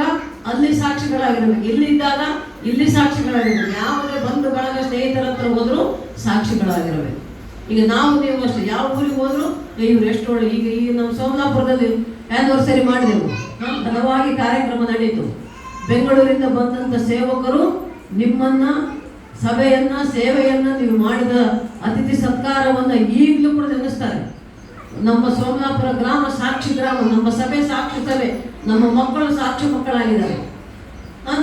ಅಲ್ಲಿ ಸಾಕ್ಷಿಗಳಾಗಿರ್ಬೇಕು, ಇಲ್ಲಿ ಇದ್ದಾಗ ಇಲ್ಲಿ ಸಾಕ್ಷಿಗಳಾಗಿರ್ಬೇಕು. ಯಾವುದೇ ಬಂಧು ಬಳಗ ಸ್ನೇಹಿತರ ಹತ್ರ ಹೋದ್ರು ಸಾಕ್ಷಿಗಳಾಗಿರ್ಬೇಕು. ಈಗ ನಾವು ನೀವು ಅಷ್ಟೇ, ಯಾವ ಊರಿಗೆ ಹೋದ್ರು ಇವ್ರು ಎಷ್ಟು ಒಳ್ಳೆ. ಈಗ ನಮ್ಮ ಸೋಮನಾಪುರದಲ್ಲಿ ಆ್ಯನಿವರ್ಸರಿ ಮಾಡಿದೆವು, ಹಲವಾಗಿ ಕಾರ್ಯಕ್ರಮ ನಡೀತು. ಬೆಂಗಳೂರಿಂದ ಬಂದಂಥ ಸೇವಕರು ನಿಮ್ಮನ್ನ, ಸಭೆಯನ್ನ, ಸೇವೆಯನ್ನ, ನೀವು ಮಾಡಿದ ಅತಿಥಿ ಸತ್ಕಾರವನ್ನ ಈಗಲೂ ಕೂಡ ನೆನೆಸ್ತಾರೆ. ನಮ್ಮ ಸೋಮನಾಪುರ ಗ್ರಾಮ ಸಾಕ್ಷಿ ಗ್ರಾಮ, ನಮ್ಮ ಸಭೆ ಸಾಕ್ಷಿ ಸಭೆ, ನಮ್ಮ ಮಕ್ಕಳು ಸಾಕ್ಷಿ ಮಕ್ಕಳಾಗಿದ್ದಾರೆ.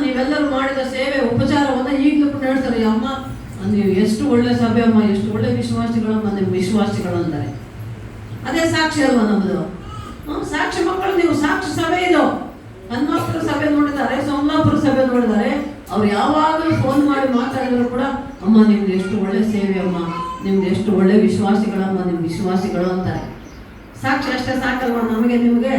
ನೀವೆಲ್ಲರೂ ಮಾಡಿದ ಸೇವೆ ಉಪಚಾರವನ್ನ ಈಗಲೂ ಕೂಡ ಹೇಳ್ತಾರೆ. ಅಮ್ಮ ನೀವು ಎಷ್ಟು ಒಳ್ಳೆ ಸಭೆ ಅಮ್ಮ, ಎಷ್ಟು ಒಳ್ಳೆ ವಿಶ್ವಾಸಿಗಳಮ್ಮ, ನಿಮ್ಮ ವಿಶ್ವಾಸಿಗಳು ಅಂತಾರೆ. ಅದೇ ಸಾಕ್ಷಿ ಅಲ್ವಾ ನಮ್ಮದು? ಸಾಕ್ಷಿ ಮಕ್ಕಳು ನೀವು. ಸಾಕ್ಷಿ ಸಭೆ ಇದು. ಹನುಮಾಪುರ ಸಭೆ ನೋಡಿದ್ದಾರೆ, ಸೋಮನಾಪುರ ಸಭೆ ನೋಡಿದ್ದಾರೆ. ಅವ್ರು ಯಾವಾಗಲೂ ಫೋನ್ ಮಾಡಿ ಮಾತಾಡಿದ್ರು ಕೂಡ ಅಮ್ಮ ನಿಮ್ದು ಎಷ್ಟು ಒಳ್ಳೆ ಸೇವೆ ಅಮ್ಮ, ನಿಮ್ದು ಎಷ್ಟು ಒಳ್ಳೆ ವಿಶ್ವಾಸಿಗಳಮ್ಮ, ನಿಮ್ಮ ವಿಶ್ವಾಸಿಗಳು ಅಂತಾರೆ. ಸಾಕ್ಷಿ ಅಷ್ಟೇ ಸಾಕಲ್ವ ನಮಗೆ ನಿಮಗೆ?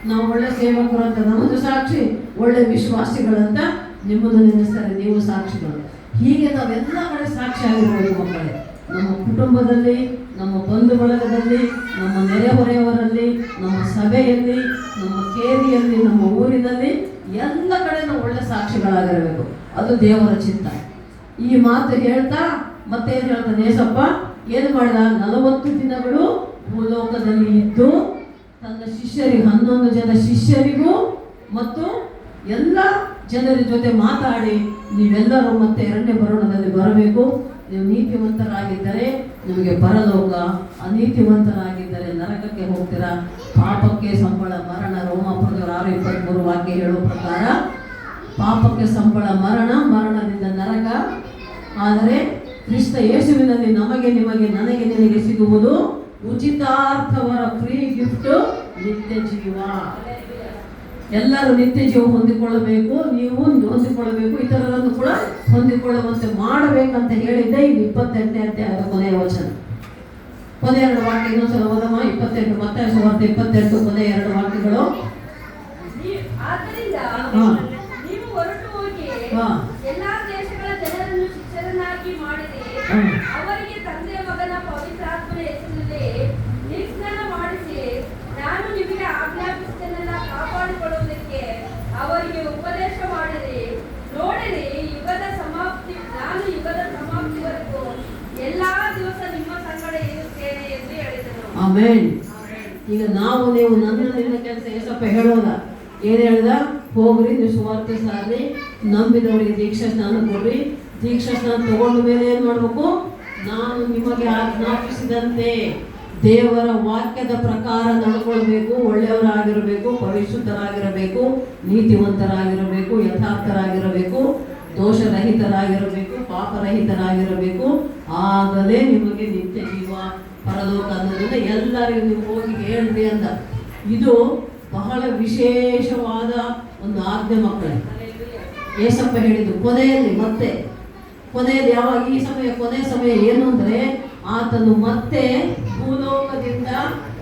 ನಾವು ಒಳ್ಳೆ ಸೇವಕರು ಅಂತ ನಮ್ಮದು ಸಾಕ್ಷಿ, ಒಳ್ಳೆ ವಿಶ್ವಾಸಿಗಳಂತ ನಿಮ್ಮದು ನೆನೆಸ್ತಾರೆ, ನೀವು ಸಾಕ್ಷಿಗಳು. ಹೀಗೆ ನಾವೆಲ್ಲ ಕಡೆ ಸಾಕ್ಷಿ ಆಗಿರ್ಬೋದು ಮಕ್ಕಳೇ. ನಮ್ಮ ಕುಟುಂಬದಲ್ಲಿ, ನಮ್ಮ ಬಂಧು ಬಳಗದಲ್ಲಿ, ನಮ್ಮ ನೆರೆಹೊರೆಯವರಲ್ಲಿ, ನಮ್ಮ ಸಭೆಯಲ್ಲಿ, ನಮ್ಮ ಕೇರಿಯಲ್ಲಿ, ನಮ್ಮ ಊರಿನಲ್ಲಿ, ಎಲ್ಲ ಕಡೆ ನಾವು ಒಳ್ಳೆ ಸಾಕ್ಷಿಗಳಾಗಿರಬೇಕು. ಅದು ದೇವರ ಚಿತ್ತ. ಈ ಮಾತು ಹೇಳ್ತಾ ಮತ್ತೇನು ಹೇಳ್ತಾನೆ ಏಸಪ್ಪ? ಏನು ಮಾಡಿದ? 40 ದಿನಗಳು ಭೂಲೋಕದಲ್ಲಿ ಇದ್ದು ತನ್ನ ಶಿಷ್ಯರಿಗೆ, 11 ಜನ ಶಿಷ್ಯರಿಗೂ ಮತ್ತು ಎಲ್ಲ ಜನರ ಜೊತೆ ಮಾತಾಡಿ, ನೀವೆಲ್ಲರೂ ಮತ್ತೆ 2ನೇ ಬರೋಣದಲ್ಲಿ ಬರಬೇಕು. ನೀವು ನೀತಿವಂತರಾಗಿದ್ದರೆ ನಿಮಗೆ ಪರಲೋಕ, ಅನೀತಿವಂತರಾಗಿದ್ದರೆ ನರಕಕ್ಕೆ ಹೋಗ್ತೀರಾ. ಪಾಪಕ್ಕೆ ಸಂಬಳ ಮರಣ. ರೋಮಾಪುರದವರು 6:23 ವಾಕ್ಯ ಹೇಳುವ ಪ್ರಕಾರ ಪಾಪಕ್ಕೆ ಸಂಬಳ ಮರಣ, ಮರಣದಿಂದ ನರಕ. ಆದರೆ ಕ್ರಿಸ್ತ ಯೇಸುವಿನಲ್ಲಿ ನಮಗೆ, ನಿಮಗೆ, ನನಗೆ, ನಿನಗೆ ಸಿಗುವುದು ಉಚಿತಾರ್ಥವರ ಫ್ರೀ ಗಿಫ್ಟ್, ನಿತ್ಯ ಜೀವ. ಎಲ್ಲರೂ ನಿತ್ಯ ಜೀವ ಹೊಂದಿಕೊಳ್ಳಬೇಕು, ನೀವು ಹೊಂದಿಕೊಳ್ಳಬೇಕು, ಇತರರನ್ನು ಕೂಡ ಹೊಂದಿಕೊಳ್ಳುವಂತೆ ಮಾಡಬೇಕಂತ ಹೇಳಿದ್ದೆ. ಇದು 28ನೇ ಅಧ್ಯಾಯದ ಕೊನೆಯ ವಚನ. ಕೊನೆಯ 2 ವಾಕ್ಯ ಇನ್ನೊಂದ್ಸಲ ಓದಮ್ಮ. 28 ಮತ್ತಾಯ ಸುವಾರ್ತೆ 28 ಕೊನೆಯ 2 ವಾಕ್ಯಗಳು. ಆದ್ದರಿಂದ ನೀವು ಹೊರಟು ಹೋಗಿ ಎಲ್ಲಾ ದೇಶಗಳ ಜನರನ್ನು ಶಿಷ್ಯರನ್ನಾಗಿ ಮಾಡಿರಿ, ಅವರಿಗೆ ತಂದೆ ಮಗನ ಪವಿತ್ರಾತ್ಮನ ಹೆಸರಿನಲ್ಲಿ ದೀಕ್ಷಾಸ್ನಾನ ಮಾಡಿಸಿ, ನಾನು ನಿಮಗೆ ಆಜ್ಞಾಪಿಸಿದ್ದನ್ನೆಲ್ಲ ಕಾಪಾಡಿಕೊಳ್ಳುವುದಕ್ಕೆ ಅವರಿಗೆ ಉಪದೇಶ ಮಾಡಿರಿ. ನೋಡಿರಿ, ನಾನು ಯುಗದ ಸಮಾಪ್ತಿವರೆಗೂ ಎಲ್ಲಾ ದಿವಸ ನಿಮ್ಮ ಸಂಗಡ ಇರುತ್ತೇನೆ ಎಂದು ಹೇಳಿದನು. ಆಮೆನ್. ಈಗ ನಾವು ನೀವು ನನ್ನ ಕೆಲಸ ಏಸಪ್ಪ ಹೇಳೋದ? ಏನು ಹೇಳಿದ? ಹೋಗ್ರಿ, ನೀವು ಸುವಾರ್ತೆ ಸಾರಿ, ನಂಬಿದವರಿಗೆ ದೀಕ್ಷಾ ಸ್ನಾನ ಕೊಡ್ರಿ. ದೀಕ್ಷಾ ಸ್ನಾನ ತಗೊಂಡ ಮೇಲೆ ಏನು ಮಾಡಬೇಕು? ನಾನು ನಿಮಗೆ ಆಜ್ಞಾಪಿಸಿದಂತೆ ದೇವರ ವಾಕ್ಯದ ಪ್ರಕಾರ ನಡ್ಕೊಳ್ಬೇಕು. ಒಳ್ಳೆಯವರಾಗಿರಬೇಕು, ಪರಿಶುದ್ಧರಾಗಿರಬೇಕು, ನೀತಿವಂತರಾಗಿರಬೇಕು, ಯಥಾರ್ಥರಾಗಿರಬೇಕು, ದೋಷರಹಿತರಾಗಿರಬೇಕು, ಪಾಪರಹಿತರಾಗಿರಬೇಕು. ಆಗಲೇ ನಿಮಗೆ ನಿತ್ಯ ಜೀವ, ಪರಲೋಕ ಅನ್ನೋದನ್ನ ಎಲ್ಲರಿಗೂ ನೀವು ಹೋಗಿ ಹೇಳ್ರಿ ಅಂತ. ಇದು ಬಹಳ ವಿಶೇಷವಾದ ಒಂದು ಆಜ್ಞೆ ಮಕ್ಕಳೇ. ಏಸಪ್ಪ ಹೇಳಿದ್ದು ಕೊನೆಯಲ್ಲಿ. ಮತ್ತೆ ಕೊನೆಯಲ್ಲಿ ಯಾವಾಗ? ಈ ಸಮಯ, ಕೊನೆ ಸಮಯ ಏನು ಅಂದರೆ ಆತನು ಮತ್ತೆ ಭೂಲೋಕದಿಂದ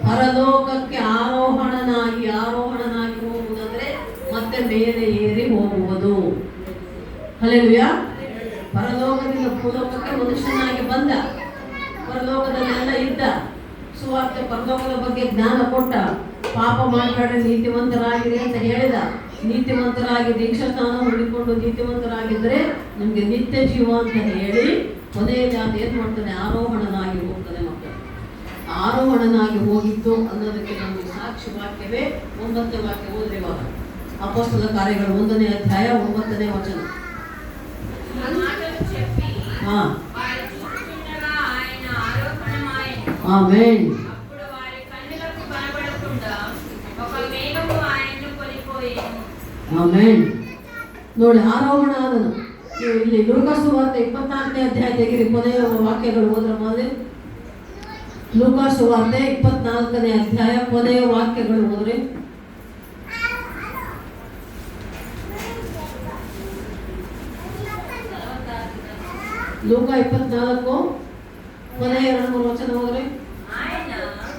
ಪರಲೋಕಕ್ಕೆ ಆರೋಹಣನಾಗಿ ಹೋಗುವುದಂದ್ರೆ ಮತ್ತೆ ಮೇಲೆ ಏರಿ ಹೋಗುವುದು. ಹಲ್ಲೆಲೂಯಾ. ಪರಲೋಕದಿಂದ ಭೂಲೋಕಕ್ಕೆ ಮನುಷ್ಯನಾಗಿ ಬಂದ, ಪರಲೋಕದಲ್ಲೆಲ್ಲ ಇದ್ದ, ಸುವಾರ್ತೆ ಪರಲೋಕದ ಬಗ್ಗೆ ಜ್ಞಾನ ಕೊಟ್ಟ, ಪಾಪ ಮಾಡಬೇಡ ನೀತಿವಂತರಾಗಿರಿ ಅಂತ ಹೇಳಿದ. ನೀತಿವಂತರಾಗಿ ದೀಕ್ಷಾ ಸ್ನಾನ ಹೊಂದಿಕೊಂಡು ನೀತಿವಂತರಾಗಿದ್ದರೆ ನಿಮಗೆ ನಿತ್ಯ ಜೀವ ಅಂತ ಹೇಳಿ ಕೊನೆಯಲ್ಲಿ ಅದು ಏನು ಮಾಡ್ತಾನೆ? ಆರೋಹಣನಾಗಿ ಹೋಗ್ತಾನೆ ಮಕ್ಕಳು. ಆರೋಹಣನಾಗಿ ಹೋಗಿದ್ದು ಅನ್ನೋದಕ್ಕೆ ನಮಗೆ ಸಾಕ್ಷಿ ವಾಕ್ಯವೇ 9ನೇ ವಾಕ್ಯ ಓದ್ರಿ ಇವಾಗ. ಅಪೊಸ್ತಲ ಕಾರ್ಯಗಳು 1ನೇ ಅಧ್ಯಾಯ 9ನೇ ವಚನ. ಆಮೆನ್. ಆಮೆನ್. ನೋಡಿ, ಆರೋಹಣ ಆದನು. ಇಲ್ಲಿ ಲೂಕಾ ಸುವಾರ್ತೆ 24ನೇ ಅಧ್ಯಾಯ ತೆಗಿರಿ, ಕೊನೆಯ ವಾಕ್ಯಗಳು ಹೋದ್ರ ಮೊದಲೇ. ಲೂಕಾ ಸುವಾರ್ತೆ 24ನೇ ಅಧ್ಯಾಯ ಕೊನೆಯ ವಾಕ್ಯಗಳು ಹೋದ್ರಿ. ಲೂಕ 24 ಕೊನೆಯ 2-3 వచన ಹೋಗ್ರಿ. ఆయన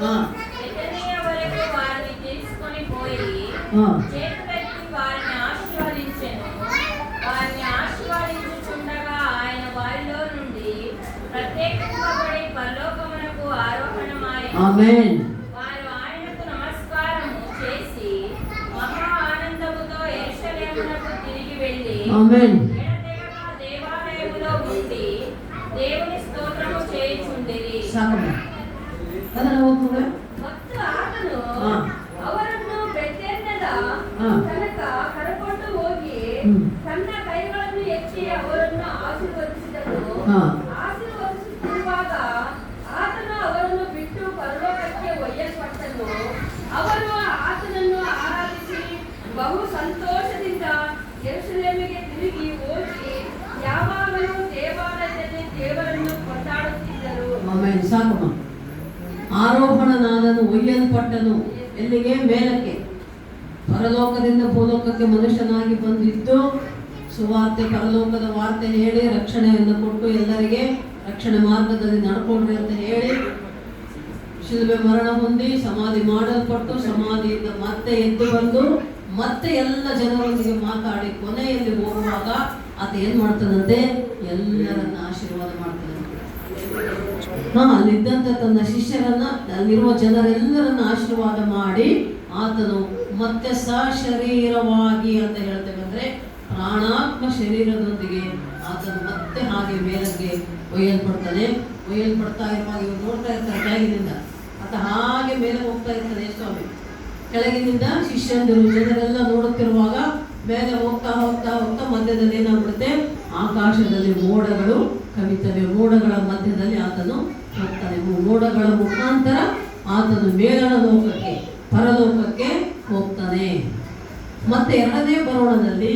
ఆ బెతనియ వరకు వారిని తీసుకొని పోయి ఆ చేతులెత్తి వారిని ఆశీర్వదించెను. వారిని ఆశీర్వదించుచుండగా ఆయన వారిలో నుండి ప్రత్యేకింపబడి పరలోకమునకు ఆరోహణమాయెను. ఆమేన్. వారు ఆయనకు నమస్కారము చేసి మహా ఆనందముతో యెరూషలేమునకు తిరిగి వెళ్ళి ఆమేన్. ఎడతెగక దేవాలయములో ఉండి దేవుని స్తోత్రము చేయుచుండిరి. ಸಾಕಮ್ಮ ಅದನ್ನ ಹೋಗ್ತದೆ. ಮತ್ತು ಆತನು ಆ. ಅವರನ್ನು ಬೆಟ್ಟೆನ್ನದ ಆ. ತನಕ ಕರಕೊಂಡು ಹೋಗಿ ತನ್ನ ಕೈಗಳನ್ನು ಎತ್ತಿ ಅವರನ್ನು ಆಶೀರ್ವದಿಸಿದನು. ಆ. ಆಶೀರ್ವದಿಸುತ್ತಿರುವಾಗ ಆತನು ಅವರನ್ನು ಬಿಟ್ಟು ಪರಲೋಕಕ್ಕೆ ಒಯ್ಯಲ್ಪಟ್ಟನು. ಅವರು ಆತನನ್ನು ಆರಾಧಿಸಿ ಬಹು ಸಂತೋಷದಿಂದ ಯೆರೂಸಲೇಮಿಗೆ ತಿರುಗಿ ಹೋಗಿ ಯಾವಾಗಲೂ ದೇವಾಲಯದಲ್ಲಿ ದೇವರನ್ನು ಕೊಂಡಾಡುತ್ತಿದ್ದರು. ಆಮೇಲೆ ಸಾಕಮ್ಮ. ಆರೋಹಣನಾದನು, ಒಯ್ಯಲ್ಪಟ್ಟನು. ಎಲ್ಲಿಗೆ? ಮೇಲಕ್ಕೆ. ಪರಲೋಕದಿಂದ ಭೂಲೋಕಕ್ಕೆ ಮನುಷ್ಯನಾಗಿ ಬಂದಿದ್ದು ಸುವಾರ್ತೆ, ಪರಲೋಕದ ವಾರ್ತೆ ಹೇಳಿ ರಕ್ಷಣೆಯನ್ನು ಕೊಟ್ಟು ಎಲ್ಲರಿಗೆ ರಕ್ಷಣೆ ಮಾರ್ಗದಲ್ಲಿ ನಡ್ಕೊಂಡ್ರಿ ಅಂತ ಹೇಳಿ ಶಿಲುಬೆ ಮರಣ ಹೊಂದಿ ಸಮಾಧಿ ಮಾಡಲ್ಪಟ್ಟು ಸಮಾಧಿಯಿಂದ ಮತ್ತೆ ಎದ್ದು ಬಂದು ಮತ್ತೆ ಎಲ್ಲ ಜನರೊಂದಿಗೆ ಮಾತಾಡಿ ಕೊನೆಯಲ್ಲಿ ಹೋಗುವಾಗ ಆತ ಏನ್ ಮಾಡ್ತಾನಂತೆ? ಎಲ್ಲರನ್ನ ಆಶೀರ್ವಾದ ಮಾಡ್ತಾನಂತೆ. ಅಲ್ಲಿದ್ದಂತ ತನ್ನ ಶಿಷ್ಯರನ್ನ, ಅಲ್ಲಿರುವ ಜನರೆಲ್ಲರನ್ನ ಆಶೀರ್ವಾದ ಮಾಡಿ ಆತನು ಮತ್ತೆ ಸಶರೀರವಾಗಿ ಅಂತ ಹೇಳ್ತೇವೆ, ಅಂದ್ರೆ ಪ್ರಾಣಾತ್ಮ ಶರೀರದೊಂದಿಗೆ ಆತನು ಮತ್ತೆ ಹಾಗೆ ಮೇಲಕ್ಕೆ ಒಯ್ಯಲ್ಪಡ್ತಾನೆ. ಒಯ್ಯಲ್ಪಡ್ತಾ ಇರುವಾಗ ಇವ್ರು ನೋಡ್ತಾ ಇರ್ತಾರೆ ಕೆಳಗಿನಿಂದ. ಆತ ಹಾಗೆ ಮೇಲೆ ಹೋಗ್ತಾ ಇರ್ತಾನೆ ಸ್ವಾಮಿ. ಕೆಳಗಿನಿಂದ ಶಿಷ್ಯಂದಿರು ಜನರೆಲ್ಲ ನೋಡುತ್ತಿರುವಾಗ ಮೇಲೆ ಹೋಗ್ತಾ ಹೋಗ್ತಾ ಹೋಗ್ತಾ ಮಧ್ಯದಲ್ಲಿ ಏನಾಗ್ಬಿಡುತ್ತೆ? ಆಕಾಶದಲ್ಲಿ ಮೋಡಗಳು ಕವಿತವೆ. ಮೋಡಗಳ ಮಧ್ಯದಲ್ಲಿ ಆತನು ಹೋಗ್ತಾನೆ. ಮೋಡಗಳ ಮುಖಾಂತರ ಆತನು ಮೇಲಣ ಲೋಕಕ್ಕೆ, ಪರಲೋಕಕ್ಕೆ ಹೋಗ್ತಾನೆ. ಮತ್ತೆ ಎರಡನೇ ಬರೋಣದಲ್ಲಿ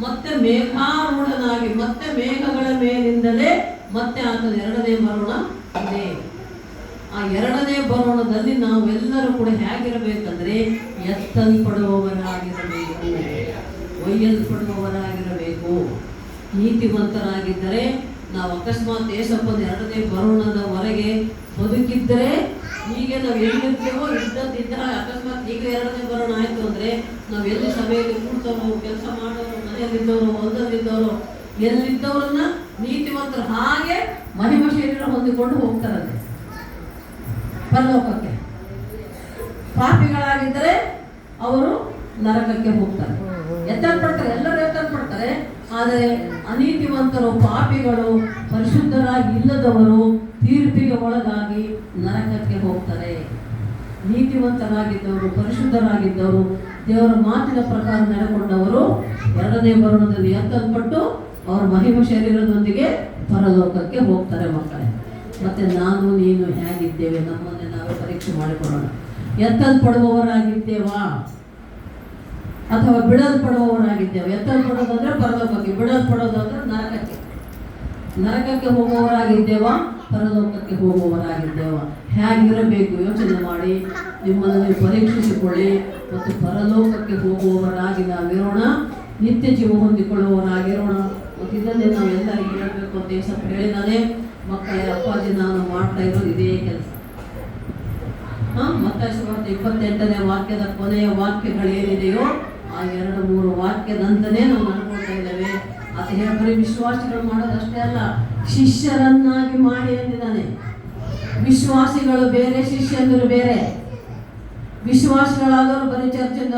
ಮತ್ತೆ ಮೇಘಾರೂಢನಾಗಿ ಮತ್ತೆ ಮೇಘಗಳ ಮೇಲಿಂದಲೇ ಮತ್ತೆ ಆತನ ಎರಡನೇ ಬರೋಣ ಇದೆ. ಆ ಎರಡನೇ ಬರೋಣದಲ್ಲಿ ನಾವೆಲ್ಲರೂ ಕೂಡ ಹೇಗಿರಬೇಕಂದ್ರೆ ಎತ್ತಲ್ಪಡುವವರಾಗಿರಬೇಕು, ಒಯ್ಯಲ್ಪಡುವವರಾಗಿರಬೇಕು. ನೀತಿವಂತರಾಗಿದ್ದರೆ ನಾವು ಅಕಸ್ಮಾತ್ ಏಸಪ್ಪನ ಎರಡನೇ ಬರೋಣದವರೆಗೆ ಬದುಕಿದ್ದರೆ ಹೀಗೆ ನಾವು ಎಲ್ಲಿರ್ತೇವೋ ಇದ್ದದ್ದಿದ್ದ ಅಕಸ್ಮಾತ್ ಈಗ ಎರಡನೇ ಬರೋಣ ಆಯ್ತು ಅಂದ್ರೆ ನಾವು ಎಲ್ಲಿ ಸಭೆಯಲ್ಲಿ ಕೂಡ್ತವೋ, ಕೆಲಸ ಮಾಡೋರು, ಮನೆಯಲ್ಲಿದ್ದವರು, ಹೊಲದಲ್ಲಿದ್ದವರು, ಎಲ್ಲಿದ್ದವ್ರನ್ನ ನೀತಿವಂತರು ಹಾಗೆ ಮಹಿಮ ಶರೀರ ಹೊಂದಿಕೊಂಡು ಹೋಗ್ತಾರಂತೆ ಪರಲೋಕಕ್ಕೆ. ಪಾಪಿಗಳಾಗಿದ್ದರೆ ಅವರು ನರಕಕ್ಕೆ ಹೋಗ್ತಾರೆ. ಎತ್ತಲ್ಪಡ್ತಾರೆ, ಎಲ್ಲರೂ ಎತ್ತಲ್ಪಡ್ತಾರೆ. ಆದರೆ ಅನೀತಿವಂತರು, ಪಾಪಿಗಳು, ಪರಿಶುದ್ಧರಾಗಿ ಇಲ್ಲದವರು ತೀರ್ಪಿಗೆ ಒಳಗಾಗಿ ನರಕಕ್ಕೆ ಹೋಗ್ತಾರೆ. ನೀತಿವಂತರಾಗಿದ್ದವರು, ಪರಿಶುದ್ಧರಾಗಿದ್ದವರು, ದೇವರ ಮಾತಿನ ಪ್ರಕಾರ ನಡೆಕೊಂಡವರು ಎರಡನೇ ಬರೋಣದಲ್ಲಿ ಎತ್ತಲ್ಪಟ್ಟು ಅವರ ಮಹಿಮ ಶರೀರದೊಂದಿಗೆ ಪರಲೋಕಕ್ಕೆ ಹೋಗ್ತಾರೆ ಮಕ್ಕಳೇ. ಮತ್ತೆ ನಾನು ನೀನು ಹೇಗಿದ್ದೇವೆ? ನಮ್ಮನ್ನೇ ನಾವೇ ಪರೀಕ್ಷೆ ಮಾಡಿಕೊಳ್ಳೋಣ. ಎತ್ತಲ್ಪಡುವವರಾಗಿದ್ದೇವಾ ಅಥವಾ ಬಿಡಲ್ಪಡುವವರಾಗಿದ್ದೇವೆ? ಎತ್ತಲ್ಪಡೋದಂದ್ರೆ ಪರಲೋಕಕ್ಕೆ, ಬಿಡಲ್ಪಡೋದಂದ್ರೆ ನರಕಕ್ಕೆ. ನರಕಕ್ಕೆ ಹೋಗುವವರಾಗಿದ್ದೇವಾ? ಪರಲೋಕಕ್ಕೆ ಹೋಗುವವರಾಗಿದ್ದೇವಾ? ಹೇಗಿರಬೇಕು ಯೋಚನೆ ಮಾಡಿ ನಿಮ್ಮನ್ನು ನೀವು ಪರೀಕ್ಷಿಸಿಕೊಳ್ಳಿ. ಮತ್ತು ಪರಲೋಕಕ್ಕೆ ಹೋಗುವವರಾಗಿ ನಾವಿರೋಣ, ನಿತ್ಯ ಜೀವ ಹೊಂದಿಕೊಳ್ಳುವವರಾಗಿರೋಣ. ಮತ್ತು ಇದನ್ನೇ ನಾವು ಎಲ್ಲರಿಗೂ ಹೇಳಬೇಕು ಅಂತ ಸ್ವಲ್ಪ ಹೇಳಿದಾನೆ. ಮಕ್ಕಳೇ, ಅಪ್ಪಾಜಿ ನಾನು ಮಾಡ್ತಾ ಇರೋದು ಇದೇ ಕೆಲಸ. ಮತ್ತಾಯ ಸುವಾರ್ತೆ 28ನೇ ವಾಕ್ಯದ ಕೊನೆಯ ವಾಕ್ಯಗಳೇನಿದೆಯೋ ಆ 2-3 ವಾಕ್ಯದಂತನೇ ನಾವು ನಡ್ಕೊಳ್ತಾ ಇದ್ದೇವೆ. ಅದು ಬರೀ ವಿಶ್ವಾಸಿಗಳು ಮಾಡೋದಷ್ಟೇ ಅಲ್ಲ, ಶಿಷ್ಯರನ್ನಾಗಿ ಮಾಡಿ ಅಂದಿದ್ದಾನೆ. ವಿಶ್ವಾಸಿಗಳು ಬೇರೆ, ಶಿಷ್ಯಂದರು ಬೇರೆ. ವಿಶ್ವಾಸಿಗಳಾದವರು ಬರೀ ಚರ್ಚಿಂದ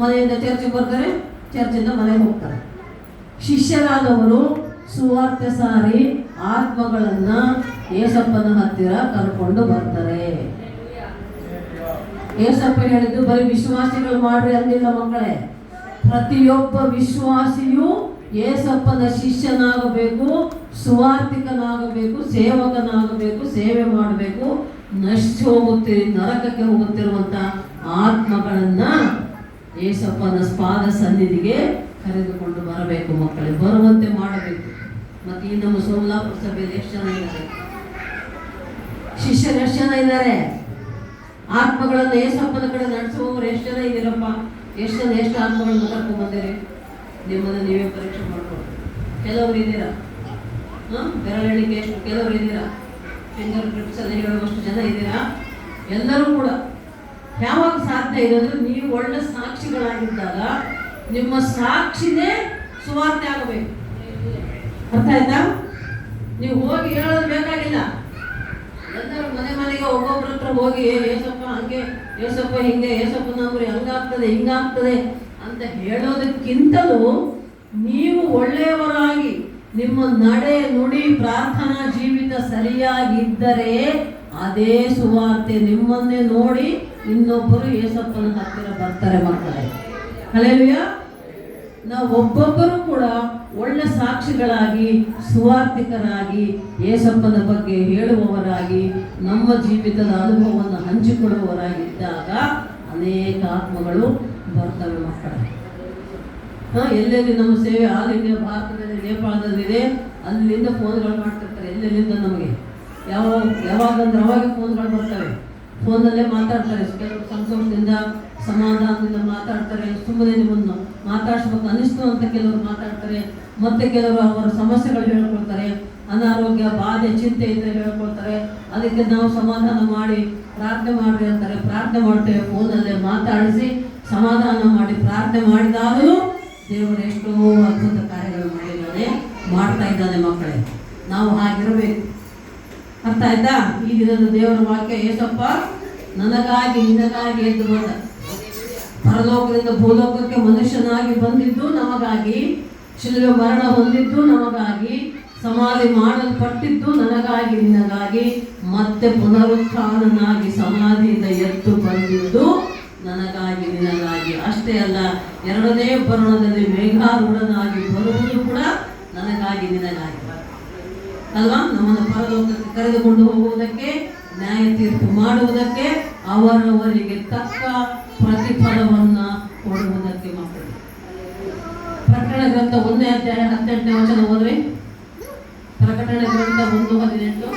ಮನೆಯಿಂದ ಚರ್ಚೆಗೆ ಬರ್ತಾರೆ, ಚರ್ಚಿಂದ ಮನೆಗೆ ಹೋಗ್ತಾರೆ. ಶಿಷ್ಯರಾದವರು ಸುವಾರ್ತೆ ಸಾರಿ ಆತ್ಮಗಳನ್ನ ಏಸಪ್ಪನ ಹತ್ತಿರ ಕರ್ಕೊಂಡು ಬರ್ತಾರೆ. ಏಸಪ್ಪ ಹೇಳಿದ್ದು ಬರೀ ವಿಶ್ವಾಸಿಗಳು ಮಾಡ್ರಿ ಅಂದಿಲ್ಲ ಮಕ್ಕಳೇ. ಪ್ರತಿಯೊಬ್ಬ ವಿಶ್ವಾಸಿಯು ಏಸಪ್ಪನ ಶಿಷ್ಯನಾಗಬೇಕು, ಸುವಾರ್ತಿಕನಾಗಬೇಕು, ಸೇವಕನಾಗಬೇಕು, ಸೇವೆ ಮಾಡಬೇಕು. ನರಕಕ್ಕೆ ಹೋಗುತ್ತಿರುವಂತ ಆತ್ಮಗಳನ್ನ ಏಸಪ್ಪನ ಪಾದ ಸನ್ನಿಧಿಗೆ ಕರೆದುಕೊಂಡು ಬರಬೇಕು ಮಕ್ಕಳೇ, ಬರುವಂತೆ ಮಾಡಬೇಕು. ಮತ್ತೆ ಈ ನಮ್ಮ ಸೋಮಲಾಪುರ ಸಭೆಯಲ್ಲಿ ಎಷ್ಟು ಜನ ಇದ್ದಾರೆ? ಶಿಷ್ಯರು ಎಷ್ಟು ಜನ ಇದ್ದಾರೆ? ಆತ್ಮಗಳನ್ನು ಏಸಪ್ಪನ ಕಡೆ ನಡೆಸುವವರು ಎಷ್ಟು ಜನ ಇದ್ದೀರಪ್ಪ? ಎಷ್ಟು ಆತ್ಮಗಳನ್ನು ಕರ್ಕೊಂಡು ಬಂದಿರಿ? ನಿಮ್ಮನ್ನು ನೀವೇ ಪರೀಕ್ಷೆ ಮಾಡ್ಕೊಂಡು. ಕೆಲವರು ಇದ್ದೀರಾ, ಬೆರಳೆಣಿಕೆ ಎಷ್ಟು ಕೆಲವರು ಇದ್ದೀರಾ, ಫಿಂಗರ್ ಪ್ರಿಂಟ್ಸ್ ಅಲ್ಲಿ ಹೇಳುವಷ್ಟು ಜನ ಇದ್ದೀರಾ. ಎಲ್ಲರೂ ಕೂಡ ಯಾವಾಗ ಸಾಧ್ಯ ಇರೋದು, ನೀವು ಒಳ್ಳೆ ಸಾಕ್ಷಿಗಳಾಗಿದ್ದಾಗ ನಿಮ್ಮ ಸಾಕ್ಷಿನೇ ಸುವಾರ್ತೆ ಆಗಬೇಕು. ಅರ್ಥ ಆಯ್ತಾ? ನೀವು ಹೋಗಿ ಹೇಳೋದು ಬೇಕಾಗಿಲ್ಲ. ಎಲ್ಲರೂ ಮನೆ ಮನೆಗೆ ಒಬ್ಬೊಬ್ಬರ ಹತ್ರ ಹೋಗಿ ಏಸಪ್ಪ ಹಂಗೆ, ಏಸಪ್ಪ ಹಿಂಗೆ, ಏಸಪ್ಪ ನಂಬ್ರಿ ಹಂಗಾಗ್ತದೆ ಹಿಂಗಾಗ್ತದೆ ಅಂತ ಹೇಳೋದಕ್ಕಿಂತಲೂ ನೀವು ಒಳ್ಳೆಯವರಾಗಿ ನಿಮ್ಮ ನಡೆ ನುಡಿ ಪ್ರಾರ್ಥನಾ ಜೀವಿತ ಸರಿಯಾಗಿದ್ದರೆ ಅದೇ ಸುವಾರ್ತೆ. ನಿಮ್ಮನ್ನೇ ನೋಡಿ ಇನ್ನೊಬ್ಬರು ಏಸಪ್ಪನ ಹತ್ತಿರ ಬರ್ತಾರೆ ಮಕ್ಕಳೇ. ಹಲ್ಲೆಲೂಯಾ. ನಾವು ಒಬ್ಬೊಬ್ಬರು ಕೂಡ ಒಳ್ಳೆ ಸಾಕ್ಷಿಗಳಾಗಿ ಸುವಾರ್ತಿಕರಾಗಿ ಏಸಪ್ಪನ ಬಗ್ಗೆ ಹೇಳುವವರಾಗಿ ನಮ್ಮ ಜೀವಿತದ ಅನುಭವವನ್ನು ಹಂಚಿಕೊಳ್ಳುವವರಾಗಿದ್ದಾಗ ಅನೇಕ ಆತ್ಮಗಳು ಬರ್ತವೆ ಮಕ್ಕಳೇ. ಎಲ್ಲೆಲ್ಲಿ ನಮ್ಮ ಸೇವೆ ಆಲ್ ಇಂಡಿಯಾ ಭಾರತದಲ್ಲಿ ನೇಪಾಳದಲ್ಲಿದೆ, ಅಲ್ಲಿಂದ ಫೋನ್ಗಳು ಮಾಡ್ತಿರ್ತಾರೆ. ಎಲ್ಲೆಲ್ಲಿಂದ ನಮಗೆ ಯಾವಾಗಂದ್ರೆ ಅವಾಗ ಫೋನ್ಗಳು ಬರ್ತವೆ. ಫೋನಲ್ಲೇ ಮಾತಾಡ್ತಾರೆ. ಕೆಲವರು ಸಂತೋಷದಿಂದ ಸಮಾಧಾನದಿಂದ ಮಾತಾಡ್ತಾರೆ. ಸುಮ್ಮನೆ ನಿಮ್ಮನ್ನು ಮಾತಾಡಿಸ್ಬೇಕು ಅನಿಸ್ತು ಅಂತ ಕೆಲವರು ಮಾತಾಡ್ತಾರೆ. ಮತ್ತೆ ಕೆಲವರು ಅವರ ಸಮಸ್ಯೆಗಳು ಹೇಳ್ಕೊಳ್ತಾರೆ. ಅನಾರೋಗ್ಯ ಬಾಧೆ ಚಿಂತೆ ಇದ್ದರೆ ಹೇಳ್ಕೊಳ್ತಾರೆ. ಅದಕ್ಕೆ ನಾವು ಸಮಾಧಾನ ಮಾಡಿ ಪ್ರಾರ್ಥನೆ ಮಾಡ್ರಿ ಅಂತಾರೆ. ಪ್ರಾರ್ಥನೆ ಮಾಡ್ತೇವೆ. ಫೋನಲ್ಲೇ ಮಾತಾಡಿಸಿ ಸಮಾಧಾನ ಮಾಡಿ ಪ್ರಾರ್ಥನೆ ಮಾಡಿದಾಗಲೂ ದೇವರು ಎಷ್ಟೋ ಅದ್ಭುತ ಕಾರ್ಯಗಳು ಮಾಡ್ತಾ ಇದ್ದಾನೆ ಮಕ್ಕಳೇ. ನಾವು ಹಾಗಿರಬೇಕು. ಅರ್ಥ ಆಯ್ತಾ? ಈ ದಿನದ ದೇವರ ವಾಕ್ಯ, ಏಸಪ್ಪ ನನಗಾಗಿ ನಿನಗಾಗಿ ಎದ್ದು ಬಂದ, ಪರಲೋಕದಿಂದ ಭೂಲೋಕಕ್ಕೆ ಮನುಷ್ಯನಾಗಿ ಬಂದಿದ್ದು ನಮಗಾಗಿ, ಶಿಲುಬೆ ಮರಣ ಹೊಂದಿದ್ದು ನಮಗಾಗಿ, ಸಮಾಧಿ ಮಾಡಲ್ಪಟ್ಟಿದ್ದು ನನಗಾಗಿ ನಿನಗಾಗಿ, ಮತ್ತೆ ಪುನರುತ್ಥಾನನಾಗಿ ಸಮಾಧಿಯಿಂದ ಎದ್ದು ಬಂದಿದ್ದು ನನಗಾಗಿ ನಿನಗಾಗಿ. ಅಷ್ಟೇ ಅಲ್ಲ, ಎರಡನೇ ಬರುಣದಲ್ಲಿ ಮೇಘಾರೂಢನಾಗಿ ಬರುವುದು ಕೂಡ ನನಗಾಗಿ ನಿನಗಾಗಿ ಅಲ್ವಾ? ನಮ್ಮನ್ನು ಪರಲೋಕಕ್ಕೆ ಕರೆದುಕೊಂಡು ಹೋಗುವುದಕ್ಕೆ, ನ್ಯಾಯ ತೀರ್ಪು ಮಾಡುವುದಕ್ಕೆ, ಅವರವರಿಗೆ ತಕ್ಕ ಪ್ರತಿಫಲವನ್ನ ಕೊಡುವುದಕ್ಕೆ ಮಕ್ಕಳು. ಪ್ರಕಟಣೆ ಗ್ರಂಥ 1ನೇ ಅಧ್ಯಾಯ 18ನೇ ವಚನ ಹೋದ್ರೆ, ಪ್ರಕಟಣೆ ಗ್ರಂಥ 1:18.